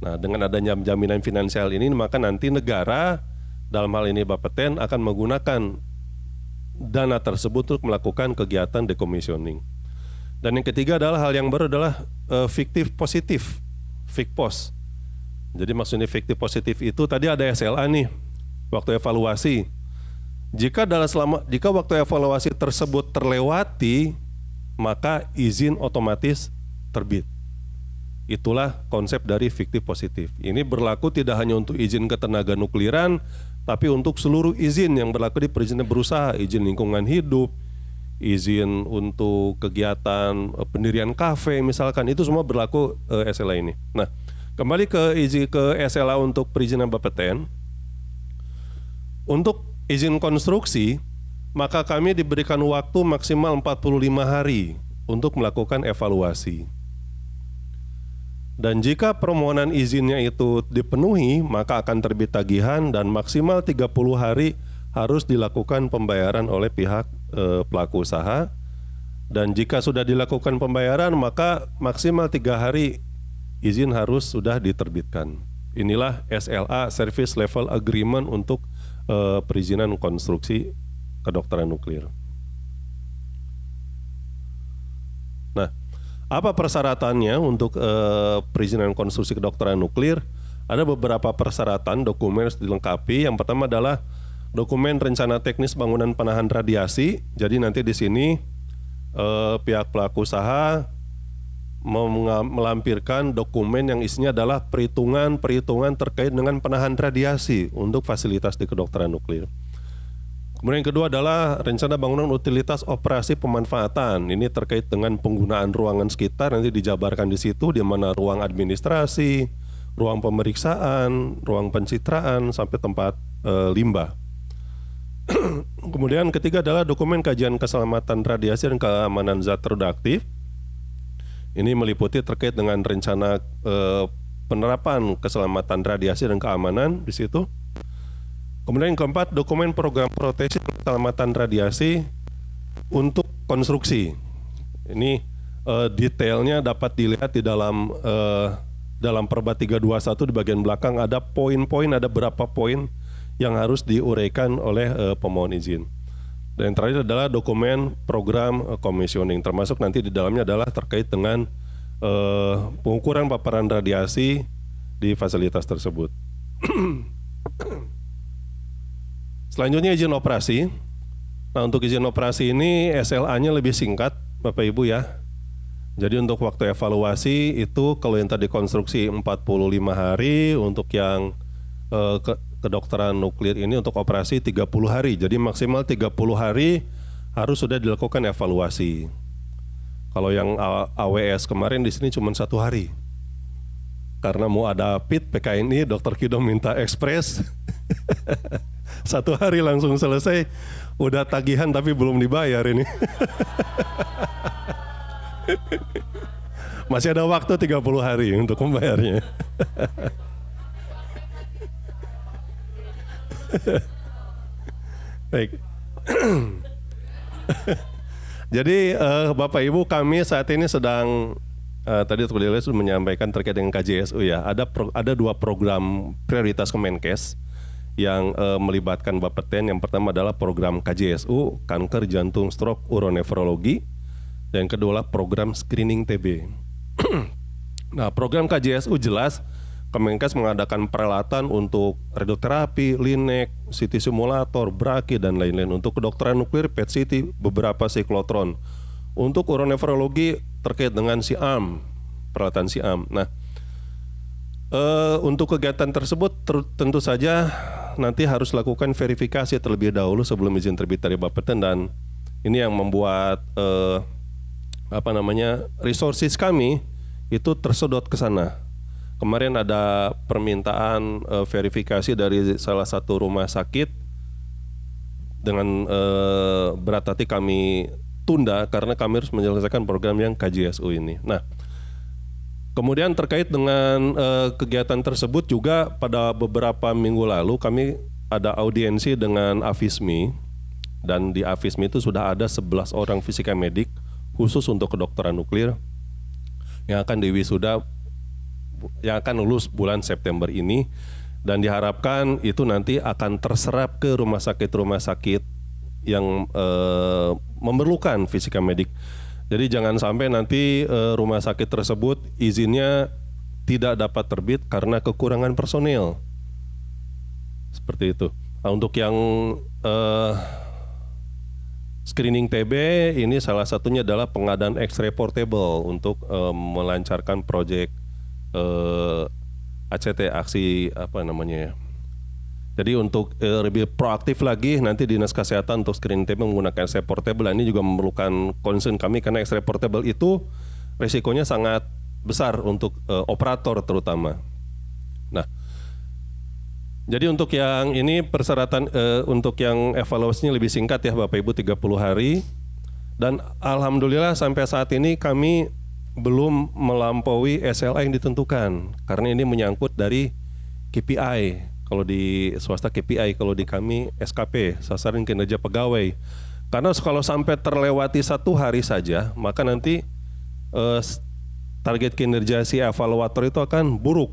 Nah, dengan adanya jaminan finansial ini maka nanti negara dalam hal ini Bapeten akan menggunakan dana tersebut untuk melakukan kegiatan decommissioning. Dan yang ketiga adalah hal yang baru adalah fiktif positif, fikpos. Jadi maksudnya fiktif positif itu tadi ada SLA nih. Waktu evaluasi, jika waktu evaluasi tersebut terlewati, maka izin otomatis terbit. Itulah konsep dari fiktif positif. Ini berlaku tidak hanya untuk izin ketenaga nukliran, tapi untuk seluruh izin yang berlaku di perizinan berusaha, izin lingkungan hidup, izin untuk kegiatan pendirian kafe misalkan, itu semua berlaku SLA ini. Nah, kembali ke SLA untuk perizinan Bapeten. Untuk izin konstruksi, maka kami diberikan waktu maksimal 45 hari untuk melakukan evaluasi. Dan jika permohonan izinnya itu dipenuhi, maka akan terbit tagihan dan maksimal 30 hari harus dilakukan pembayaran oleh pihak pelaku usaha. Dan jika sudah dilakukan pembayaran, maka maksimal 3 hari izin harus sudah diterbitkan. Inilah SLA, Service Level Agreement untuk perizinan konstruksi kedokteran nuklir. Nah, apa persyaratannya untuk perizinan konstruksi kedokteran nuklir? Ada beberapa persyaratan dokumen harus dilengkapi. Yang pertama adalah dokumen rencana teknis bangunan penahan radiasi. Jadi nanti di sini pihak pelaku usaha melampirkan dokumen yang isinya adalah perhitungan terkait dengan penahan radiasi untuk fasilitas di kedokteran nuklir. Kemudian yang kedua adalah rencana bangunan utilitas operasi pemanfaatan. Ini terkait dengan penggunaan ruangan sekitar, nanti dijabarkan di situ, di mana ruang administrasi, ruang pemeriksaan, ruang pencitraan, sampai tempat limbah. Kemudian ketiga adalah dokumen kajian keselamatan radiasi dan keamanan zat radioaktif. Ini meliputi terkait dengan rencana penerapan keselamatan radiasi dan keamanan di situ. Kemudian yang keempat, dokumen program proteksi dan keselamatan radiasi untuk konstruksi. Ini detailnya dapat dilihat di dalam Perba 321 di bagian belakang ada poin-poin, ada berapa poin yang harus diuraikan oleh pemohon izin. Dan yang terakhir adalah dokumen program commissioning, termasuk nanti di dalamnya adalah terkait dengan pengukuran paparan radiasi di fasilitas tersebut. Selanjutnya izin operasi. Nah, untuk izin operasi ini SLA-nya lebih singkat, Bapak Ibu ya. Jadi untuk waktu evaluasi itu kalau yang tadi konstruksi 45 hari, untuk yang kedokteran nuklir ini untuk operasi 30 hari. Jadi maksimal 30 hari harus sudah dilakukan evaluasi. Kalau yang AWS kemarin di sini cuma 1 hari. Karena mau ada PIT PKNI, Dr. Kido minta ekspres. 1 hari langsung selesai, udah tagihan tapi belum dibayar ini. Masih ada waktu 30 hari untuk membayarnya. Baik. Jadi Bapak Ibu, kami saat ini sedang tadi Dr. Delia sudah menyampaikan terkait dengan KJSU ya. Ada 2 program prioritas Kemenkes yang melibatkan Bapeten. Yang pertama adalah program KJSU, kanker jantung, stroke, uronefrologi. Dan yang kedua adalah program screening TB. Nah, program KJSU jelas Kemenkes mengadakan peralatan untuk radioterapi, linek, CT simulator, braki, dan lain-lain. Untuk kedokteran nuklir, PET CT, beberapa siklotron. Untuk uronefrologi terkait dengan SIAM, peralatan SIAM. Nah, untuk kegiatan tersebut tentu saja nanti harus lakukan verifikasi terlebih dahulu sebelum izin terbit dari Bapeten, dan ini yang membuat resources kami itu tersedot ke sana. Kemarin ada permintaan verifikasi dari salah satu rumah sakit, dengan berat hati kami tunda karena kami harus menyelesaikan program yang KJSU ini. Nah, kemudian terkait dengan kegiatan tersebut juga pada beberapa minggu lalu kami ada audiensi dengan AFISMI, dan di AFISMI itu sudah ada 11 orang fisika medik khusus untuk kedokteran nuklir yang akan diwisuda, yang akan lulus bulan September ini, dan diharapkan itu nanti akan terserap ke rumah sakit yang memerlukan fisika medik. Jadi jangan sampai nanti rumah sakit tersebut izinnya tidak dapat terbit karena kekurangan personil. Seperti itu. Nah, untuk yang screening TB ini salah satunya adalah pengadaan X-ray portable untuk melancarkan proyek ACT, aksi apa namanya ya. Jadi untuk lebih proaktif lagi nanti Dinas Kesehatan untuk screening TB menggunakan X-ray portable. Ini juga memerlukan concern kami karena X-ray portable itu risikonya sangat besar untuk operator terutama. Nah, jadi untuk yang ini persyaratan untuk yang evaluasinya lebih singkat ya Bapak Ibu, 30 hari. Dan alhamdulillah sampai saat ini kami belum melampaui SLA yang ditentukan karena ini menyangkut dari KPI. Kalau di swasta KPI, kalau di kami SKP, sasaran kinerja pegawai. Karena kalau sampai terlewati 1 hari saja, maka nanti target kinerja si evaluator itu akan buruk.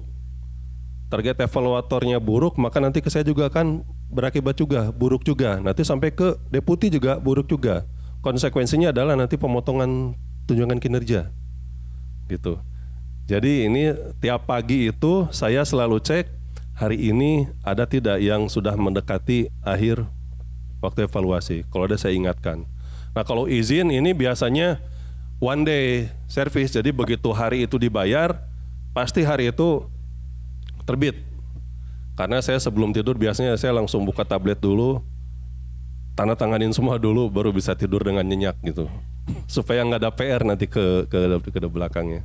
Target evaluatornya buruk, maka nanti ke saya juga akan berakibat juga buruk juga. Nanti sampai ke deputi juga buruk juga. Konsekuensinya adalah nanti pemotongan tunjangan kinerja. Gitu. Jadi ini tiap pagi itu saya selalu cek hari ini ada tidak yang sudah mendekati akhir waktu evaluasi. Kalau ada saya ingatkan. Nah, kalau izin ini biasanya one day service. Jadi begitu hari itu dibayar, pasti hari itu terbit. Karena saya sebelum tidur biasanya saya langsung buka tablet dulu, tanda tanganin semua dulu baru bisa tidur dengan nyenyak gitu. Supaya nggak ada PR nanti ke belakangnya.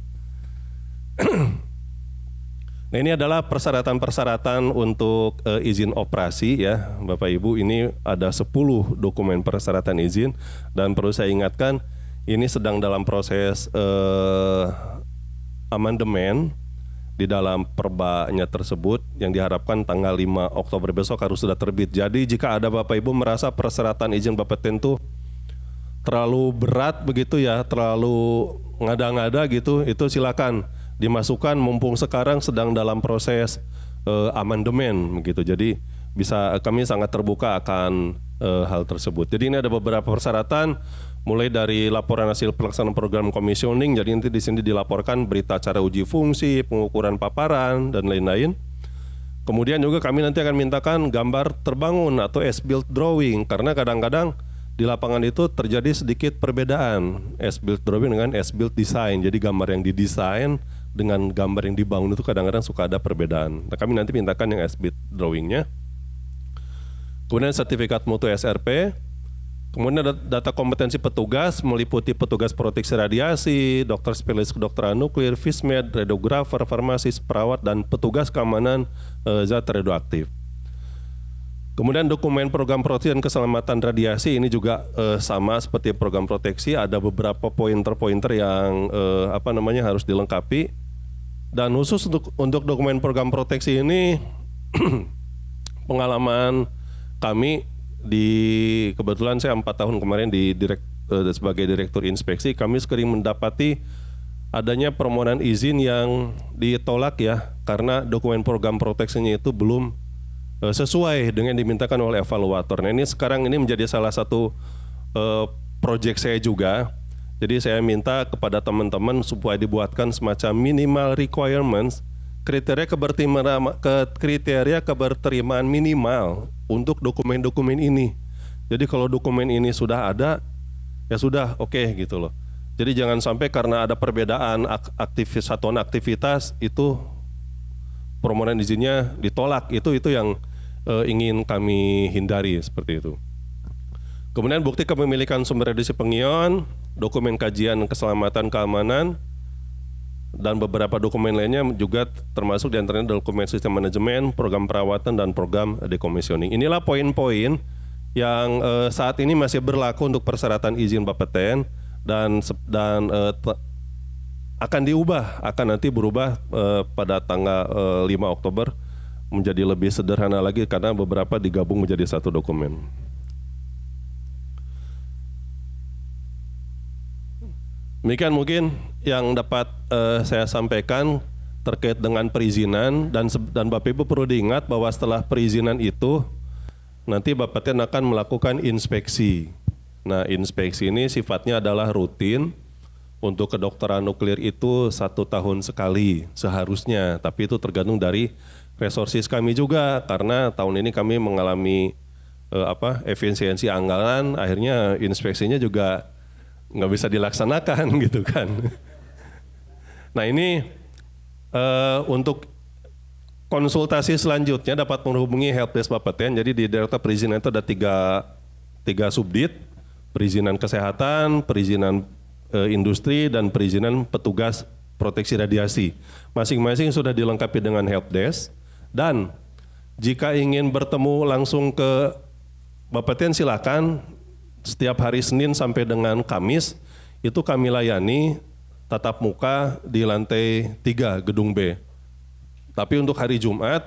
Nah, ini adalah persyaratan-persyaratan untuk izin operasi ya Bapak Ibu. Ini ada 10 dokumen persyaratan izin, dan perlu saya ingatkan ini sedang dalam proses amandemen di dalam perbanya tersebut, yang diharapkan tanggal 5 Oktober besok harus sudah terbit. Jadi jika ada Bapak Ibu merasa persyaratan izin Bapeten itu terlalu berat begitu ya, terlalu ngada-ngada gitu, itu silakan dimasukkan mumpung sekarang sedang dalam proses amandemen begitu. Jadi kami sangat terbuka akan hal tersebut. Jadi ini ada beberapa persyaratan, mulai dari laporan hasil pelaksanaan program commissioning. Jadi nanti di sini dilaporkan berita acara uji fungsi, pengukuran paparan dan lain-lain. Kemudian juga kami nanti akan mintakan gambar terbangun atau as-built drawing, karena kadang-kadang di lapangan itu terjadi sedikit perbedaan as-built drawing dengan as-built design. Jadi gambar yang didesain dengan gambar yang dibangun itu kadang-kadang suka ada perbedaan. Nah, kami nanti mintakan yang as-built drawingnya. Kemudian sertifikat mutu SRP. Kemudian ada data kompetensi petugas meliputi petugas proteksi radiasi, dokter spesialis kedokteran nuklir, FISMED, radiografer, farmasis, perawat, dan petugas keamanan zat radioaktif. Kemudian dokumen program proteksi dan keselamatan radiasi ini juga sama seperti program proteksi, ada beberapa pointer-pointer yang harus dilengkapi. Dan khusus untuk dokumen program proteksi ini pengalaman kami kebetulan saya 4 tahun kemarin sebagai direktur inspeksi, kami sering mendapati adanya permohonan izin yang ditolak ya, karena dokumen program proteksinya itu belum sesuai dengan dimintakan oleh evaluator. Nah, ini sekarang ini menjadi salah satu proyek saya juga. Jadi saya minta kepada teman-teman supaya dibuatkan semacam minimal requirements, kriteria keberterimaan minimal untuk dokumen-dokumen ini. Jadi kalau dokumen ini sudah ada, ya sudah oke gitu loh. Jadi jangan sampai karena ada perbedaan satuan aktivitas itu permohonan izinnya ditolak. Itu yang ingin kami hindari seperti itu. Kemudian bukti kepemilikan sumber radiasi pengion, dokumen kajian keselamatan keamanan, dan beberapa dokumen lainnya juga termasuk diantaranya dokumen sistem manajemen, program perawatan, dan program decommissioning. Inilah poin-poin yang saat ini masih berlaku untuk persyaratan izin Bapeten dan akan nanti berubah pada tanggal 5 Oktober menjadi lebih sederhana lagi karena beberapa digabung menjadi satu dokumen. Demikian mungkin yang dapat saya sampaikan terkait dengan perizinan, dan Bapak Ibu perlu diingat bahwa setelah perizinan itu nanti Bapeten akan melakukan inspeksi. Nah, inspeksi ini sifatnya adalah rutin. Untuk kedokteran nuklir itu 1 tahun sekali seharusnya, tapi itu tergantung dari resources kami juga, karena tahun ini kami mengalami efisiensi anggaran, akhirnya inspeksinya juga nggak bisa dilaksanakan gitu kan. Nah, ini untuk konsultasi selanjutnya dapat menghubungi helpdesk Bapeten. Jadi di Direktorat Perizinan itu ada tiga subdit: perizinan kesehatan, perizinan industri, dan perizinan petugas proteksi radiasi. Masing-masing sudah dilengkapi dengan helpdesk. Dan jika ingin bertemu langsung ke Bapeten, silakan. Setiap hari Senin sampai dengan Kamis itu kami layani tatap muka di lantai 3 gedung B. Tapi untuk hari Jumat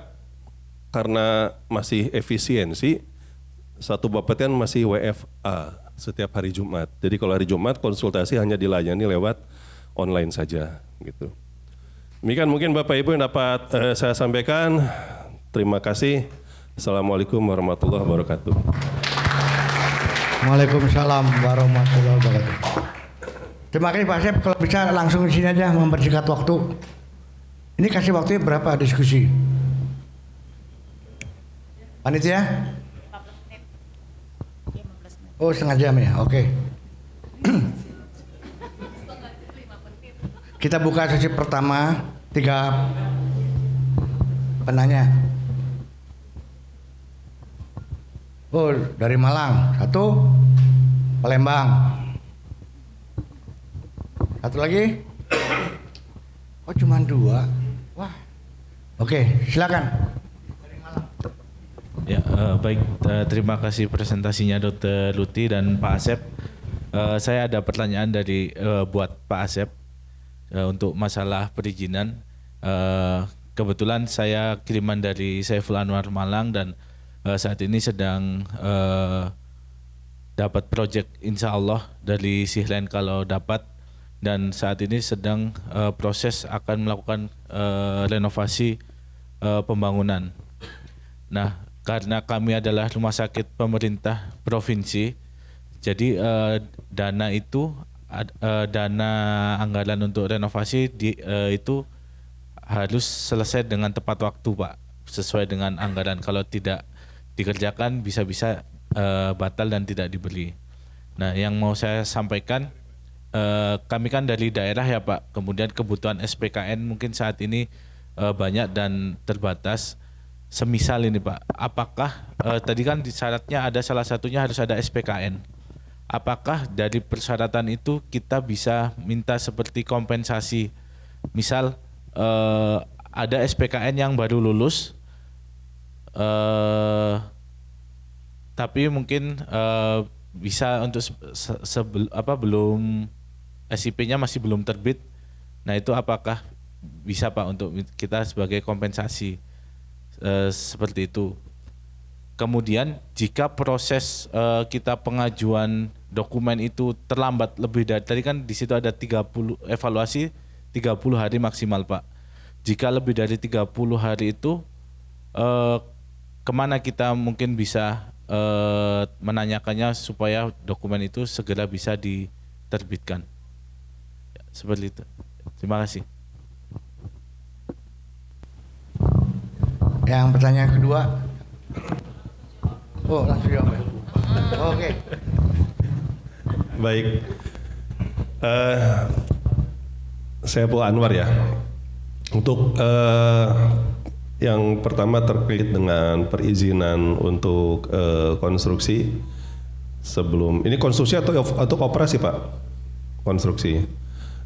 karena masih efisiensi, satu Bapeten masih WFA setiap hari Jumat. Jadi kalau hari Jumat konsultasi hanya dilayani lewat online saja gitu. Demikian mungkin Bapak Ibu yang dapat saya sampaikan. Terima kasih. Assalamualaikum warahmatullahi wabarakatuh. Waalaikumsalam warahmatullahi wabarakatuh. Terima kasih Pak Sep, kalau bisa langsung di sini aja mempersingkat waktu. Ini kasih waktunya berapa diskusi? Panitia? Oh, setengah jam ya, oke. Kita buka sesi pertama, 3 penanya. Oh, dari Malang. Satu. Palembang. Satu lagi. Oh, cuma 2. Wah. Oke, silakan. Ya, baik. Terima kasih presentasinya Dr. Luti dan Pak Asep. Saya ada pertanyaan dari buat Pak Asep untuk masalah perizinan. Kebetulan saya kiriman dari Saiful Anwar Malang dan saat ini sedang dapat proyek insya Allah dari Sihlen kalau dapat, dan saat ini sedang proses akan melakukan renovasi pembangunan. Nah, karena kami adalah rumah sakit pemerintah provinsi, jadi dana itu dana anggaran untuk renovasi itu harus selesai dengan tepat waktu, Pak, sesuai dengan anggaran. Kalau tidak dikerjakan bisa-bisa batal dan tidak dibeli. Nah, yang mau saya sampaikan, kami kan dari daerah ya Pak, kemudian kebutuhan SPKN mungkin saat ini banyak dan terbatas. Semisal ini Pak, apakah tadi kan syaratnya ada salah satunya harus ada SPKN. Apakah dari persyaratan itu kita bisa minta seperti kompensasi? Misal ada SPKN yang baru lulus, tapi mungkin bisa untuk belum SIP-nya masih belum terbit. Nah, itu apakah bisa Pak untuk kita sebagai kompensasi seperti itu? Kemudian jika proses kita pengajuan dokumen itu terlambat lebih dari, tadi kan di situ ada 30 evaluasi 30 hari maksimal Pak. Jika lebih dari 30 hari itu kemana kita mungkin bisa menanyakannya supaya dokumen itu segera bisa diterbitkan? Ya, seperti itu. Terima kasih. Yang pertanyaan kedua. Oh, langsung jawab ya. Oke. Baik. Saya Bu Anwar ya. Untuk yang pertama terkait dengan perizinan untuk konstruksi sebelum ini konstruksi atau operasi Pak? Konstruksi.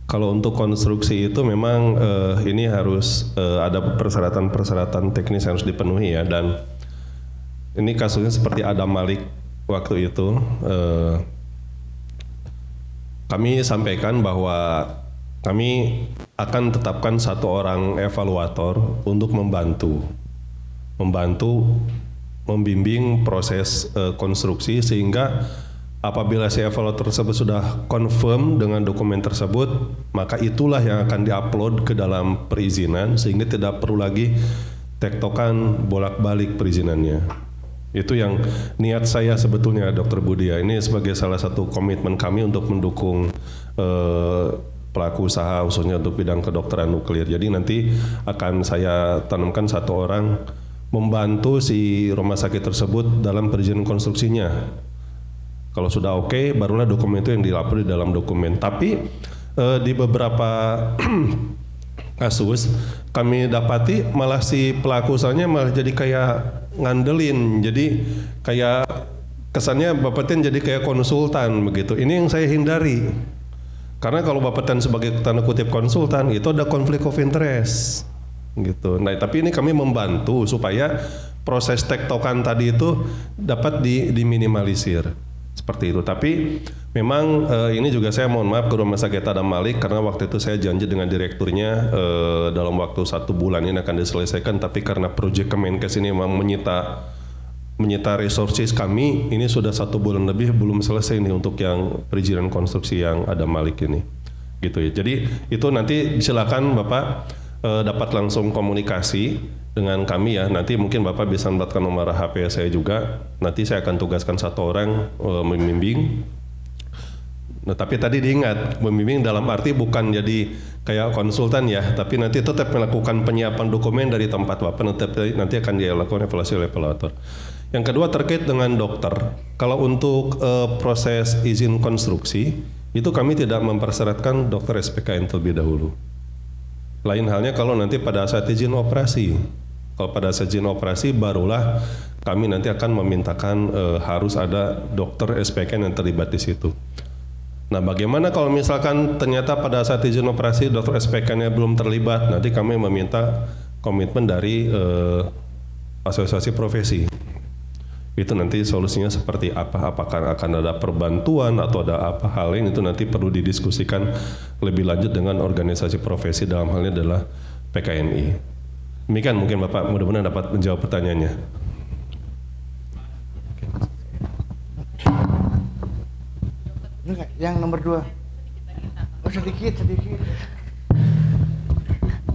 Kalau untuk konstruksi itu memang ini harus ada persyaratan teknis yang harus dipenuhi ya, dan ini kasusnya seperti Adam Malik waktu itu kami sampaikan bahwa kami akan tetapkan 1 orang evaluator untuk membantu membimbing proses konstruksi, sehingga apabila si evaluator tersebut sudah confirm dengan dokumen tersebut, maka itulah yang akan diupload ke dalam perizinan, sehingga tidak perlu lagi tektokan bolak-balik perizinannya. Itu yang niat saya sebetulnya Dr. Budi ya. Ini sebagai salah satu komitmen kami untuk mendukung pelaku usaha khususnya untuk bidang kedokteran nuklir. Jadi nanti akan saya tanamkan 1 orang membantu si rumah sakit tersebut dalam perizinan konstruksinya. Kalau sudah oke, barulah dokumen itu yang dilapor di dalam dokumen. Tapi di beberapa kasus kami dapati malah si pelaku usahanya malah jadi kayak ngandelin. Jadi kayak kesannya Bapeten jadi kayak konsultan begitu. Ini yang saya hindari. Karena kalau Bapeten sebagai tanda kutip konsultan itu ada konflik of interest gitu. Nah, tapi ini kami membantu supaya proses tektokan tadi itu dapat diminimalisir. Seperti itu. Tapi memang ini juga saya mohon maaf ke Rumah Sakit Adam Malik, karena waktu itu saya janji dengan direkturnya dalam waktu 1 bulan ini akan diselesaikan, tapi karena proyek Kemenkes ini memang menyita resources kami, ini sudah 1 bulan lebih belum selesai nih untuk yang perizinan konstruksi yang Adam Malik ini. Gitu ya. Jadi itu nanti silakan Bapak dapat langsung komunikasi dengan kami ya. Nanti mungkin Bapak bisa mendapatkan nomor HP saya juga. Nanti saya akan tugaskan 1 orang membimbing. Nah, tapi tadi diingat, membimbing dalam arti bukan jadi kayak konsultan ya, tapi nanti tetap melakukan penyiapan dokumen dari tempat Bapak, nanti akan dilakukan evaluasi oleh evaluator. Yang kedua terkait dengan dokter. Kalau untuk proses izin konstruksi, itu kami tidak mempersyaratkan dokter SPKN terlebih dahulu. Lain halnya kalau nanti pada saat izin operasi. Kalau pada saat izin operasi barulah kami nanti akan memintakan harus ada dokter SPK yang terlibat di situ. Nah, bagaimana kalau misalkan ternyata pada saat izin operasi dokter SPK-nya belum terlibat, nanti kami meminta komitmen dari asosiasi profesi. Itu nanti solusinya seperti apa? Apakah akan ada perbantuan atau ada apa hal lain, itu nanti perlu didiskusikan lebih lanjut dengan organisasi profesi, dalam hal ini adalah PKNI. Demikian mungkin Bapak, mudah-mudahan dapat menjawab pertanyaannya. Yang nomor 2. Oh, sedikit.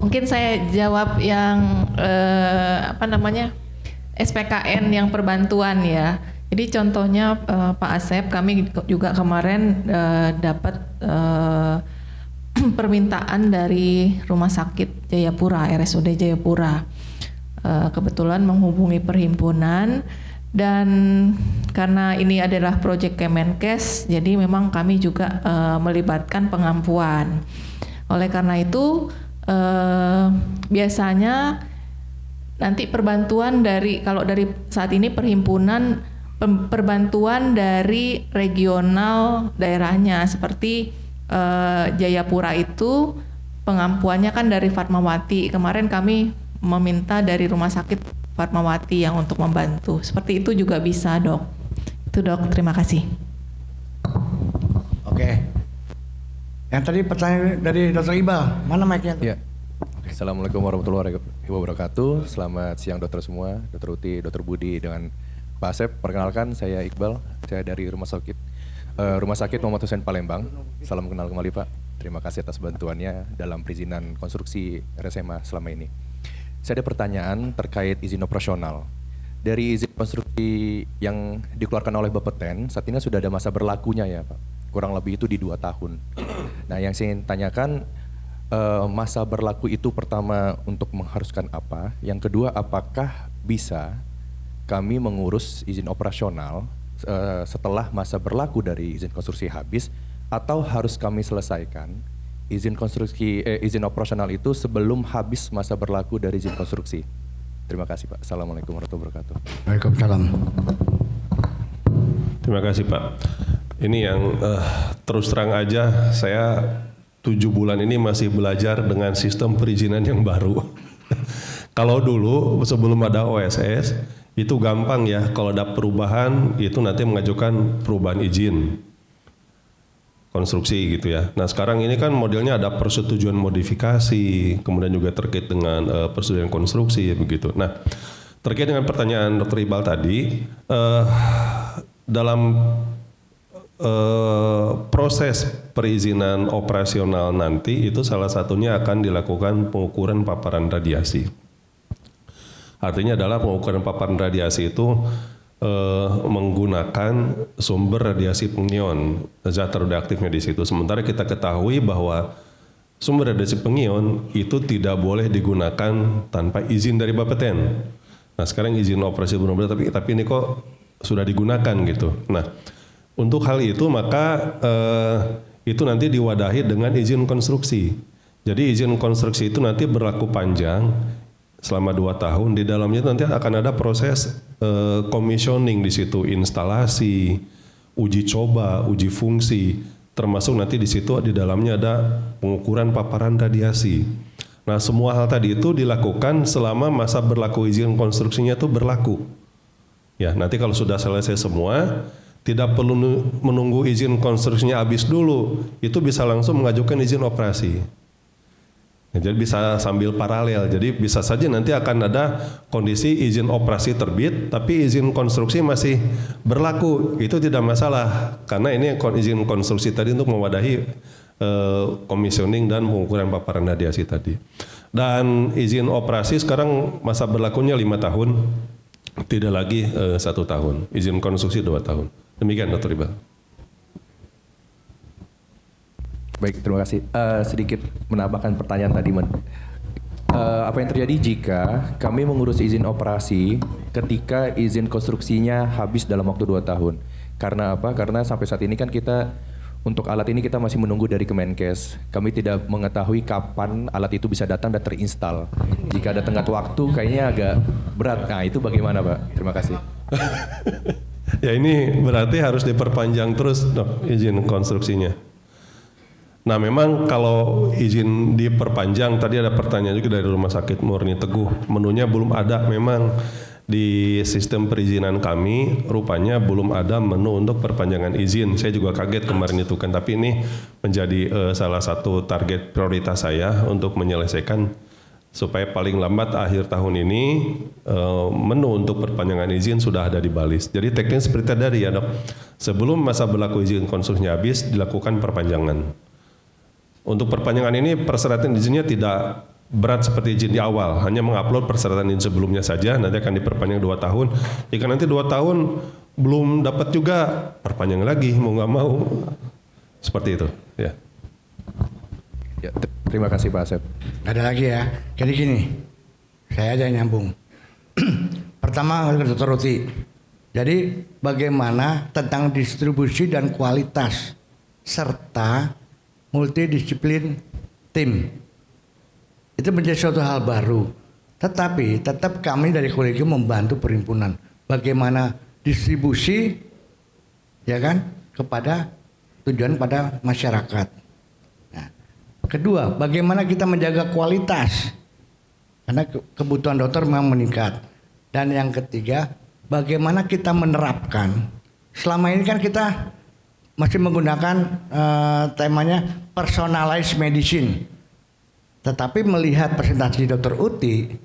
Mungkin saya jawab yang SPKN yang perbantuan ya. Jadi contohnya Pak Asep, kami juga kemarin dapat permintaan dari Rumah Sakit Jayapura, RSUD Jayapura. Kebetulan menghubungi perhimpunan, dan karena ini adalah proyek Kemenkes, jadi memang kami juga melibatkan pengampuan. Oleh karena itu biasanya nanti perbantuan kalau dari saat ini perhimpunan, perbantuan dari regional daerahnya seperti Jayapura itu pengampuannya kan dari Fatmawati. Kemarin kami meminta dari Rumah Sakit Fatmawati yang untuk membantu. Seperti itu juga bisa, Dok. Itu, Dok. Terima kasih. Oke. Yang tadi pertanyaan dari Dr. Iqbal, mana mic-nya? Ya. Assalamualaikum warahmatullahi wabarakatuh. Selamat siang dokter semua, Dokter Uti, Dokter Budi, dengan Pak Asep. Perkenalkan, saya Iqbal. Saya dari Rumah Sakit Muhammad Hussein Palembang. Salam kenal kembali Pak. Terima kasih atas bantuannya dalam perizinan konstruksi RSMA selama ini. Saya ada pertanyaan terkait izin operasional. Dari izin konstruksi yang dikeluarkan oleh Bapeten, saat ini sudah ada masa berlakunya ya Pak. Kurang lebih itu di 2 tahun. Nah, yang saya ingin tanyakan, masa berlaku itu pertama untuk mengharuskan apa? Yang kedua, apakah bisa kami mengurus izin operasional setelah masa berlaku dari izin konstruksi habis, atau harus kami selesaikan izin operasional itu sebelum habis masa berlaku dari izin konstruksi? Terima kasih Pak. Assalamualaikum warahmatullahi wabarakatuh. Waalaikumsalam. Terima kasih Pak. Ini yang terus terang aja, saya 7 bulan ini masih belajar dengan sistem perizinan yang baru. Kalau dulu sebelum ada OSS itu gampang ya, kalau ada perubahan itu nanti mengajukan perubahan izin konstruksi gitu ya. Nah sekarang ini kan modelnya ada persetujuan modifikasi, kemudian juga terkait dengan persetujuan konstruksi begitu. Nah terkait dengan pertanyaan Dr. Iqbal tadi, dalam proses perizinan operasional nanti itu salah satunya akan dilakukan pengukuran paparan radiasi. Artinya adalah pengukuran paparan radiasi itu menggunakan sumber radiasi pengion, zat radioaktifnya di situ. Sementara kita ketahui bahwa sumber radiasi pengion itu tidak boleh digunakan tanpa izin dari Bapeten. Nah sekarang izin operasi benar-benar, tapi ini kok sudah digunakan gitu. Nah untuk hal itu maka itu nanti diwadahi dengan izin konstruksi. Jadi izin konstruksi itu nanti berlaku panjang selama 2 tahun. Di dalamnya nanti akan ada proses commissioning di situ, instalasi, uji coba, uji fungsi, termasuk nanti di situ di dalamnya ada pengukuran paparan radiasi. Nah semua hal tadi itu dilakukan selama masa berlaku izin konstruksinya itu berlaku. Ya nanti kalau sudah selesai semua, tidak perlu menunggu izin konstruksinya habis dulu, itu bisa langsung mengajukan izin operasi. Ya, jadi bisa sambil paralel, jadi bisa saja nanti akan ada kondisi izin operasi terbit, tapi izin konstruksi masih berlaku, itu tidak masalah, karena ini izin konstruksi tadi untuk mewadahi commissioning dan pengukuran paparan radiasi tadi. Dan izin operasi sekarang masa berlakunya 5 tahun, tidak lagi 1 tahun, izin konstruksi 2 tahun. Demikian Dr. Iqbal. Baik, terima kasih. Sedikit menambahkan pertanyaan tadi, apa yang terjadi jika kami mengurus izin operasi ketika izin konstruksinya habis dalam waktu 2 tahun? Karena apa? Karena sampai saat ini kan kita Untuk alat ini kita masih menunggu dari Kemenkes. Kami tidak mengetahui kapan alat itu bisa datang dan terinstal. Jika ada tenggat waktu kayaknya agak berat. Nah itu bagaimana Pak? Terima kasih. Ya ini berarti harus diperpanjang terus dok izin konstruksinya. Nah memang kalau izin diperpanjang, tadi ada pertanyaan juga dari Rumah Sakit Murni Teguh, menunya belum ada memang. Di sistem perizinan kami rupanya belum ada menu untuk perpanjangan izin. Saya juga kaget kemarin itu kan, tapi ini menjadi salah satu target prioritas saya untuk menyelesaikan supaya paling lambat akhir tahun ini menu untuk perpanjangan izin sudah ada di Balis. Jadi teknis seperti tadi ya dok, sebelum masa berlaku izin konstruksinya habis dilakukan perpanjangan. Untuk perpanjangan ini persyaratan izinnya tidak berat seperti izin di awal, hanya mengupload persyaratan izin sebelumnya saja, nanti akan diperpanjang 2 tahun. Jika nanti 2 tahun belum dapat juga, perpanjang lagi, mau nggak mau. Seperti itu. Ya. Ya, terima kasih Pak Asep. Ada lagi ya. Jadi gini, saya aja nyambung. Pertama Dr. Ruti. Jadi bagaimana tentang distribusi dan kualitas serta multidisiplin tim. Itu menjadi suatu hal baru. Tetapi tetap kami dari kolegium membantu perhimpunan. Bagaimana distribusi ya kan kepada tujuan pada masyarakat. Nah, kedua, bagaimana kita menjaga kualitas. Karena kebutuhan dokter memang meningkat. Dan yang ketiga, bagaimana kita menerapkan. Selama ini kan kita masih menggunakan temanya personalized medicine. Tetapi melihat presentasi Dr. Uti,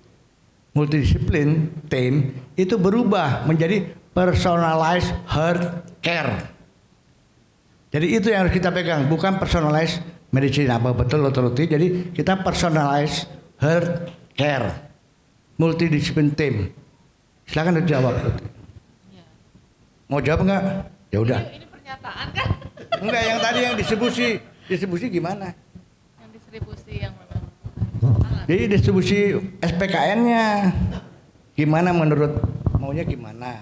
multidisiplin tim itu berubah menjadi personalized health care. Jadi itu yang harus kita pegang, bukan personalized medicine. Apa betul Dr. Uti? Jadi kita personalized health care, multidisiplin tim. Silakan dijawab. Mau jawab enggak? Ya udah. Ini pernyataan kan? Enggak, yang tadi yang distribusi gimana? Yang distribusi yang mana? Jadi distribusi SPKN-nya gimana menurut maunya gimana?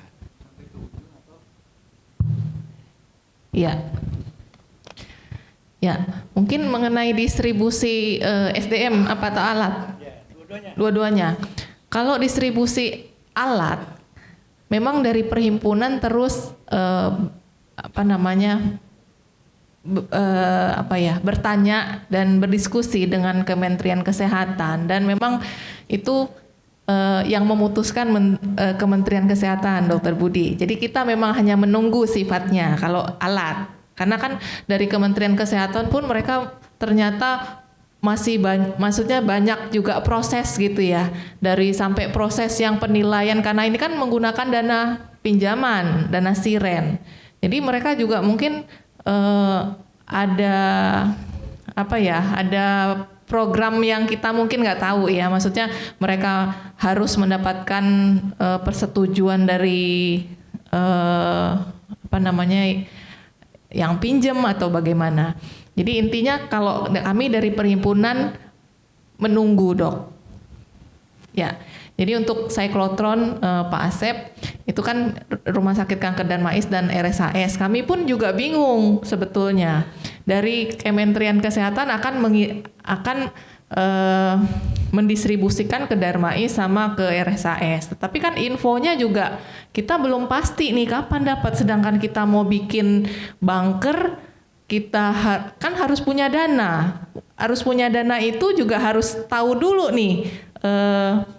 Ya. Ya, mungkin mengenai distribusi SDM apa atau alat? Dua-duanya. Kalau distribusi alat memang dari perhimpunan terus bertanya dan berdiskusi dengan Kementerian Kesehatan, dan memang itu yang memutuskan Kementerian Kesehatan, Dr. Budi. Jadi kita memang hanya menunggu sifatnya kalau alat, karena kan dari Kementerian Kesehatan pun mereka ternyata masih banyak juga proses gitu ya, dari sampai proses yang penilaian, karena ini kan menggunakan dana pinjaman, dana siren. Jadi mereka juga mungkin ada program yang kita mungkin nggak tahu ya, maksudnya mereka harus mendapatkan persetujuan dari yang pinjam atau bagaimana. Jadi intinya kalau kami dari perhimpunan menunggu dok. Ya. Jadi untuk siklotron Pak Asep itu kan Rumah Sakit Kanker Darmais dan RSAS. Kami pun juga bingung sebetulnya. Dari Kementerian Kesehatan akan mendistribusikan ke Darmais sama ke RSAS. Tetapi kan infonya juga kita belum pasti nih kapan dapat. Sedangkan kita mau bikin bunker, kita kan harus punya dana. Harus punya dana itu juga harus tahu dulu nih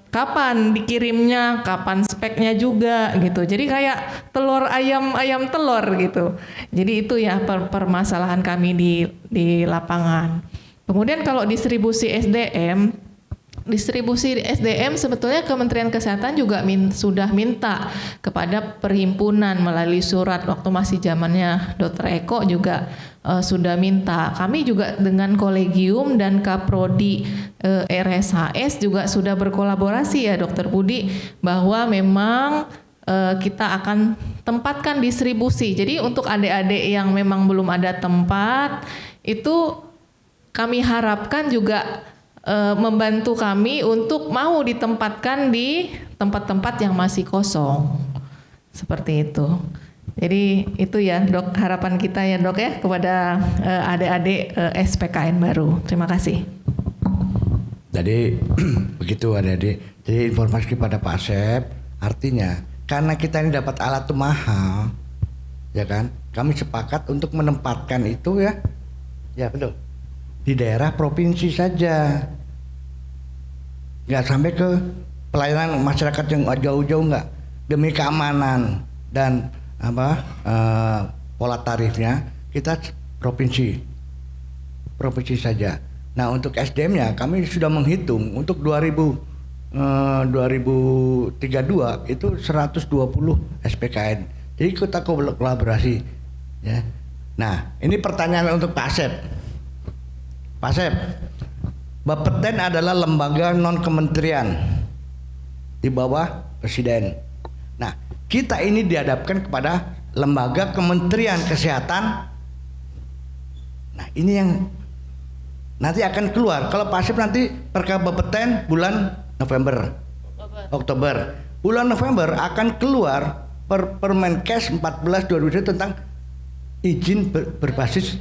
kapan dikirimnya, kapan speknya juga gitu. Jadi kayak telur ayam telur gitu. Jadi itu ya permasalahan kami di lapangan. Kemudian kalau distribusi SDM sebetulnya Kementerian Kesehatan juga sudah minta kepada perhimpunan melalui surat waktu masih zamannya Dr. Eko juga sudah minta. Kami juga dengan kolegium dan Kaprodi RSHS juga sudah berkolaborasi ya Dr. Budi, bahwa memang kita akan tempatkan distribusi. Jadi untuk adik-adik yang memang belum ada tempat itu kami harapkan juga membantu kami untuk mau ditempatkan di tempat-tempat yang masih kosong. Seperti itu. Jadi itu ya Dok, harapan kita ya Dok ya kepada adik-adik SPKN baru. Terima kasih. Jadi begitu adik-adik. Jadi informasi kepada Pak Asep, artinya karena kita ini dapat alat tuh mahal, ya kan? Kami sepakat untuk menempatkan itu ya betul, di daerah provinsi saja, nggak sampai ke pelayanan masyarakat yang jauh-jauh, nggak, demi keamanan dan pola tarifnya kita provinsi saja. Nah untuk SDM-nya kami sudah menghitung untuk 2032 itu 120 SPKN. Jadi kita kolaborasi ya. Nah ini pertanyaan untuk Pak Asep. Pak Asep, Bapeten adalah lembaga non kementerian di bawah Presiden. Nah kita ini dihadapkan kepada lembaga Kementerian Kesehatan. Nah ini yang nanti akan keluar. Kalau Pak Asep nanti Perkab Bapeten bulan Oktober. Bulan November akan keluar Permenkes 14 2020 tentang izin berbasis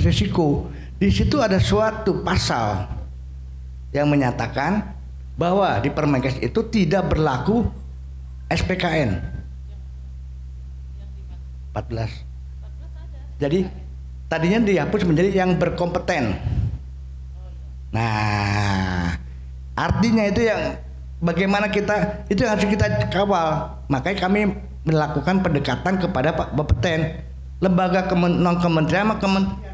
risiko. Di situ ada suatu pasal yang menyatakan bahwa di Permenkes itu tidak berlaku SPKN 14. Jadi tadinya dihapus menjadi yang berkompeten. Nah, artinya itu yang bagaimana kita itu harus kita kawal. Makanya kami melakukan pendekatan kepada Pak Bapeten. Lembaga non kementerian sama kementerian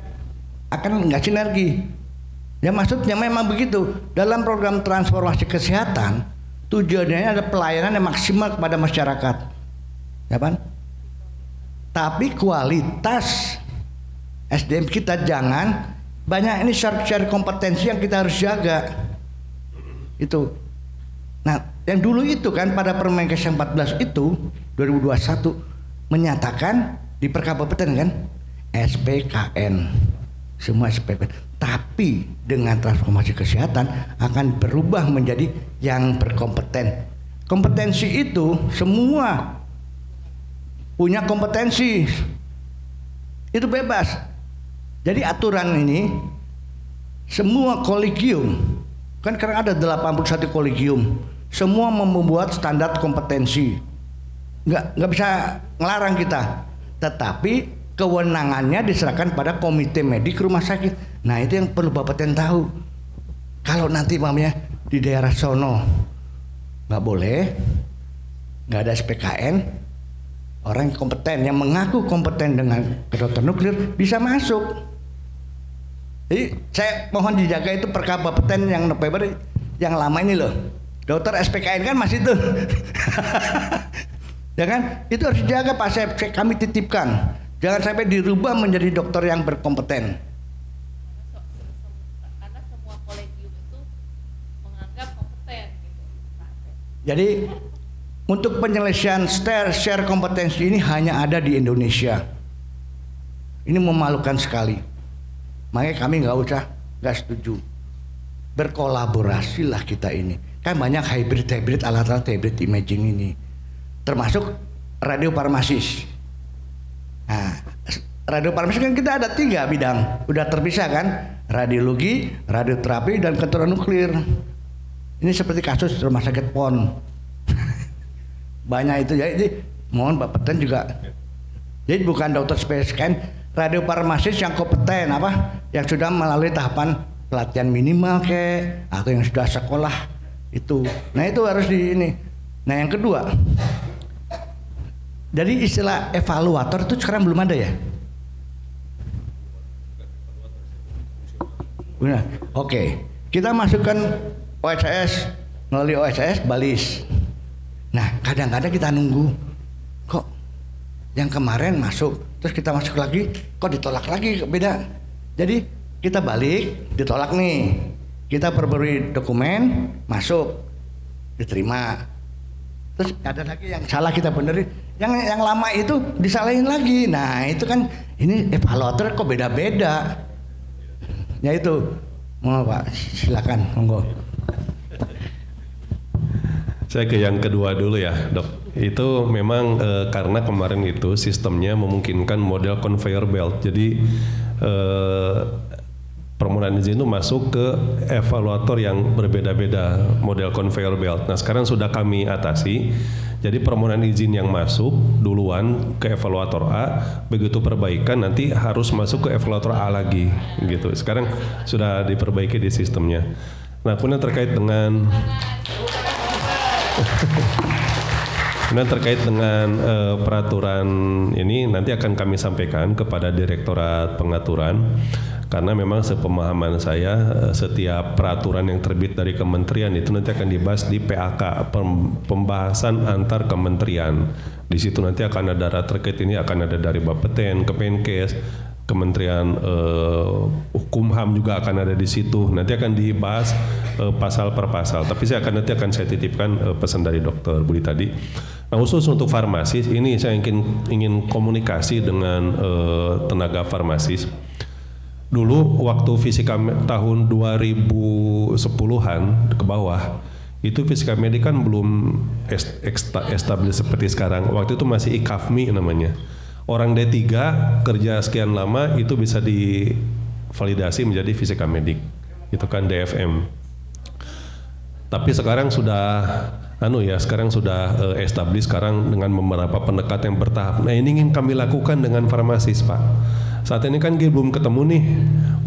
akan nggak sinergi. Ya maksudnya memang begitu. Dalam program transformasi kesehatan tujuannya ada pelayanan yang maksimal kepada masyarakat, ya kan? Tapi kualitas SDM kita jangan banyak ini share kompetensi yang kita harus jaga. Itu. Nah, yang dulu itu kan pada Permenkes yang 14 itu 2021 menyatakan di Perkabupatan kan SPKN. Semua SPKN. Tapi dengan transformasi kesehatan akan berubah menjadi yang berkompeten. Kompetensi itu semua punya kompetensi. Itu bebas. Jadi aturan ini semua kolegium, kan karena ada 81 kolegium, semua membuat standar kompetensi. Nggak bisa ngelarang kita, tetapi kewenangannya diserahkan pada komite medik rumah sakit. Nah itu yang perlu Bapeten tahu. Kalau nanti mamanya di daerah sono nggak boleh, nggak ada SPKN, orang yang kompeten yang mengaku kompeten dengan kedokteran nuklir bisa masuk. Jadi saya mohon dijaga itu Perkab Bapeten yang November yang lama ini loh. Dokter SPKN kan masih tuh. Ya kan? Itu harus dijaga Pak. Kami titipkan. Jangan sampai dirubah menjadi dokter yang berkompeten. Karena semua kolegium itu menganggap kompeten gitu. Jadi untuk penyelesaian share kompetensi ini hanya ada di Indonesia. Ini memalukan sekali. Makanya kami nggak setuju. Berkolaborasilah kita ini. Kan banyak hybrid alat-alat hybrid imaging ini. Termasuk radiofarmasis. Nah, radiofarmasis kan kita ada 3 bidang. Udah terpisah kan? Radiologi, radioterapi, dan kedokteran nuklir. Ini seperti kasus rumah sakit PON. Banyak itu ya. Jadi mohon Bapeten juga. Jadi bukan dokter spesialis kan, radiofarmasis yang kompeten yang sudah melalui tahapan pelatihan minimal atau yang sudah sekolah itu. Nah itu harus di ini. Nah yang kedua, jadi istilah evaluator itu sekarang belum ada ya? Benar. Oke. Kita masukkan OSS, melalui OSS balis. Nah kadang-kadang kita nunggu kok yang kemarin masuk terus kita masuk lagi kok ditolak lagi, beda. Jadi kita balik, ditolak nih, kita perbarui dokumen, masuk, diterima. Terus ada lagi yang salah kita benerin, yang lama itu disalahin lagi. Nah itu kan ini evaluator kok beda-beda. Ya itu, mau Pak, silakan, monggo. Saya ke yang kedua dulu ya, Dok. Itu memang karena kemarin itu sistemnya memungkinkan model conveyor belt. Jadi permohonan izin itu masuk ke evaluator yang berbeda-beda model conveyor belt. Nah sekarang sudah kami atasi. Jadi permohonan izin yang masuk duluan ke evaluator A, begitu perbaikan nanti harus masuk ke evaluator A lagi, gitu. Sekarang sudah diperbaiki di sistemnya. Nah kemudian terkait dengan peraturan ini nanti akan kami sampaikan kepada Direktorat Pengaturan karena memang sepemahaman saya setiap peraturan yang terbit dari kementerian itu nanti akan dibahas di PAK, pembahasan antar kementerian. Di situ nanti akan ada data terkait ini, akan ada dari Bapeten, Kemenkes, Kementerian Hukum-HAM juga akan ada di situ. Nanti akan dibahas pasal per pasal. Tapi saya titipkan pesan dari Dr. Budi tadi. Nah khusus untuk farmasis ini saya ingin komunikasi dengan tenaga farmasis. Dulu waktu fisika tahun 2010-an ke bawah itu fisika medik kan belum establis seperti sekarang. Waktu itu masih IKAFMI namanya. Orang D3 kerja sekian lama itu bisa divalidasi menjadi fisika medik. Itu kan DFM. Tapi sekarang sudah establis sekarang dengan beberapa pendekatan yang bertahap. Nah ini ingin kami lakukan dengan farmasis Pak. Saat ini kan kita belum ketemu nih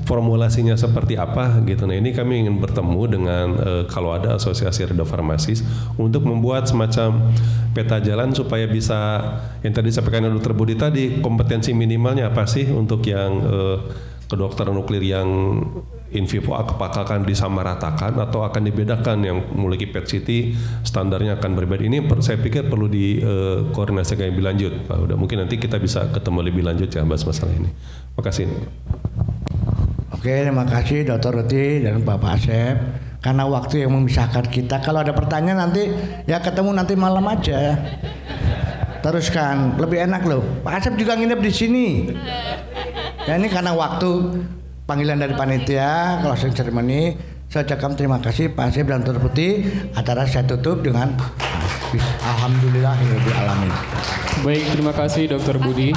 formulasinya seperti apa gitu. Nah ini kami ingin bertemu dengan kalau ada asosiasi radiofarmasis untuk membuat semacam peta jalan supaya bisa yang tadi disampaikan oleh Dr. Budi tadi kompetensi minimalnya apa sih untuk yang kedokteran nuklir yang in vivo apakah akan disamaratakan atau akan dibedakan yang memiliki PET CT standarnya akan berbeda. Ini saya pikir perlu dikoordinasikan lebih lanjut Pak. Udah mungkin nanti kita bisa ketemu lebih lanjut ya bahas masalah ini. Terima kasih. Oke, terima kasih Dr. Ruti dan Bapak Asep. Karena waktu yang memisahkan kita, kalau ada pertanyaan nanti ya ketemu nanti malam aja ya. Teruskan, lebih enak loh. Pak Asep juga nginep di sini. Ya ini karena waktu panggilan dari panitia closing ceremony. Saya ucapkan terima kasih Pak Asep dan Dr. Putih. Acara saya tutup dengan Alhamdulillahirabbil alamin. Baik, terima kasih Dr. Budi.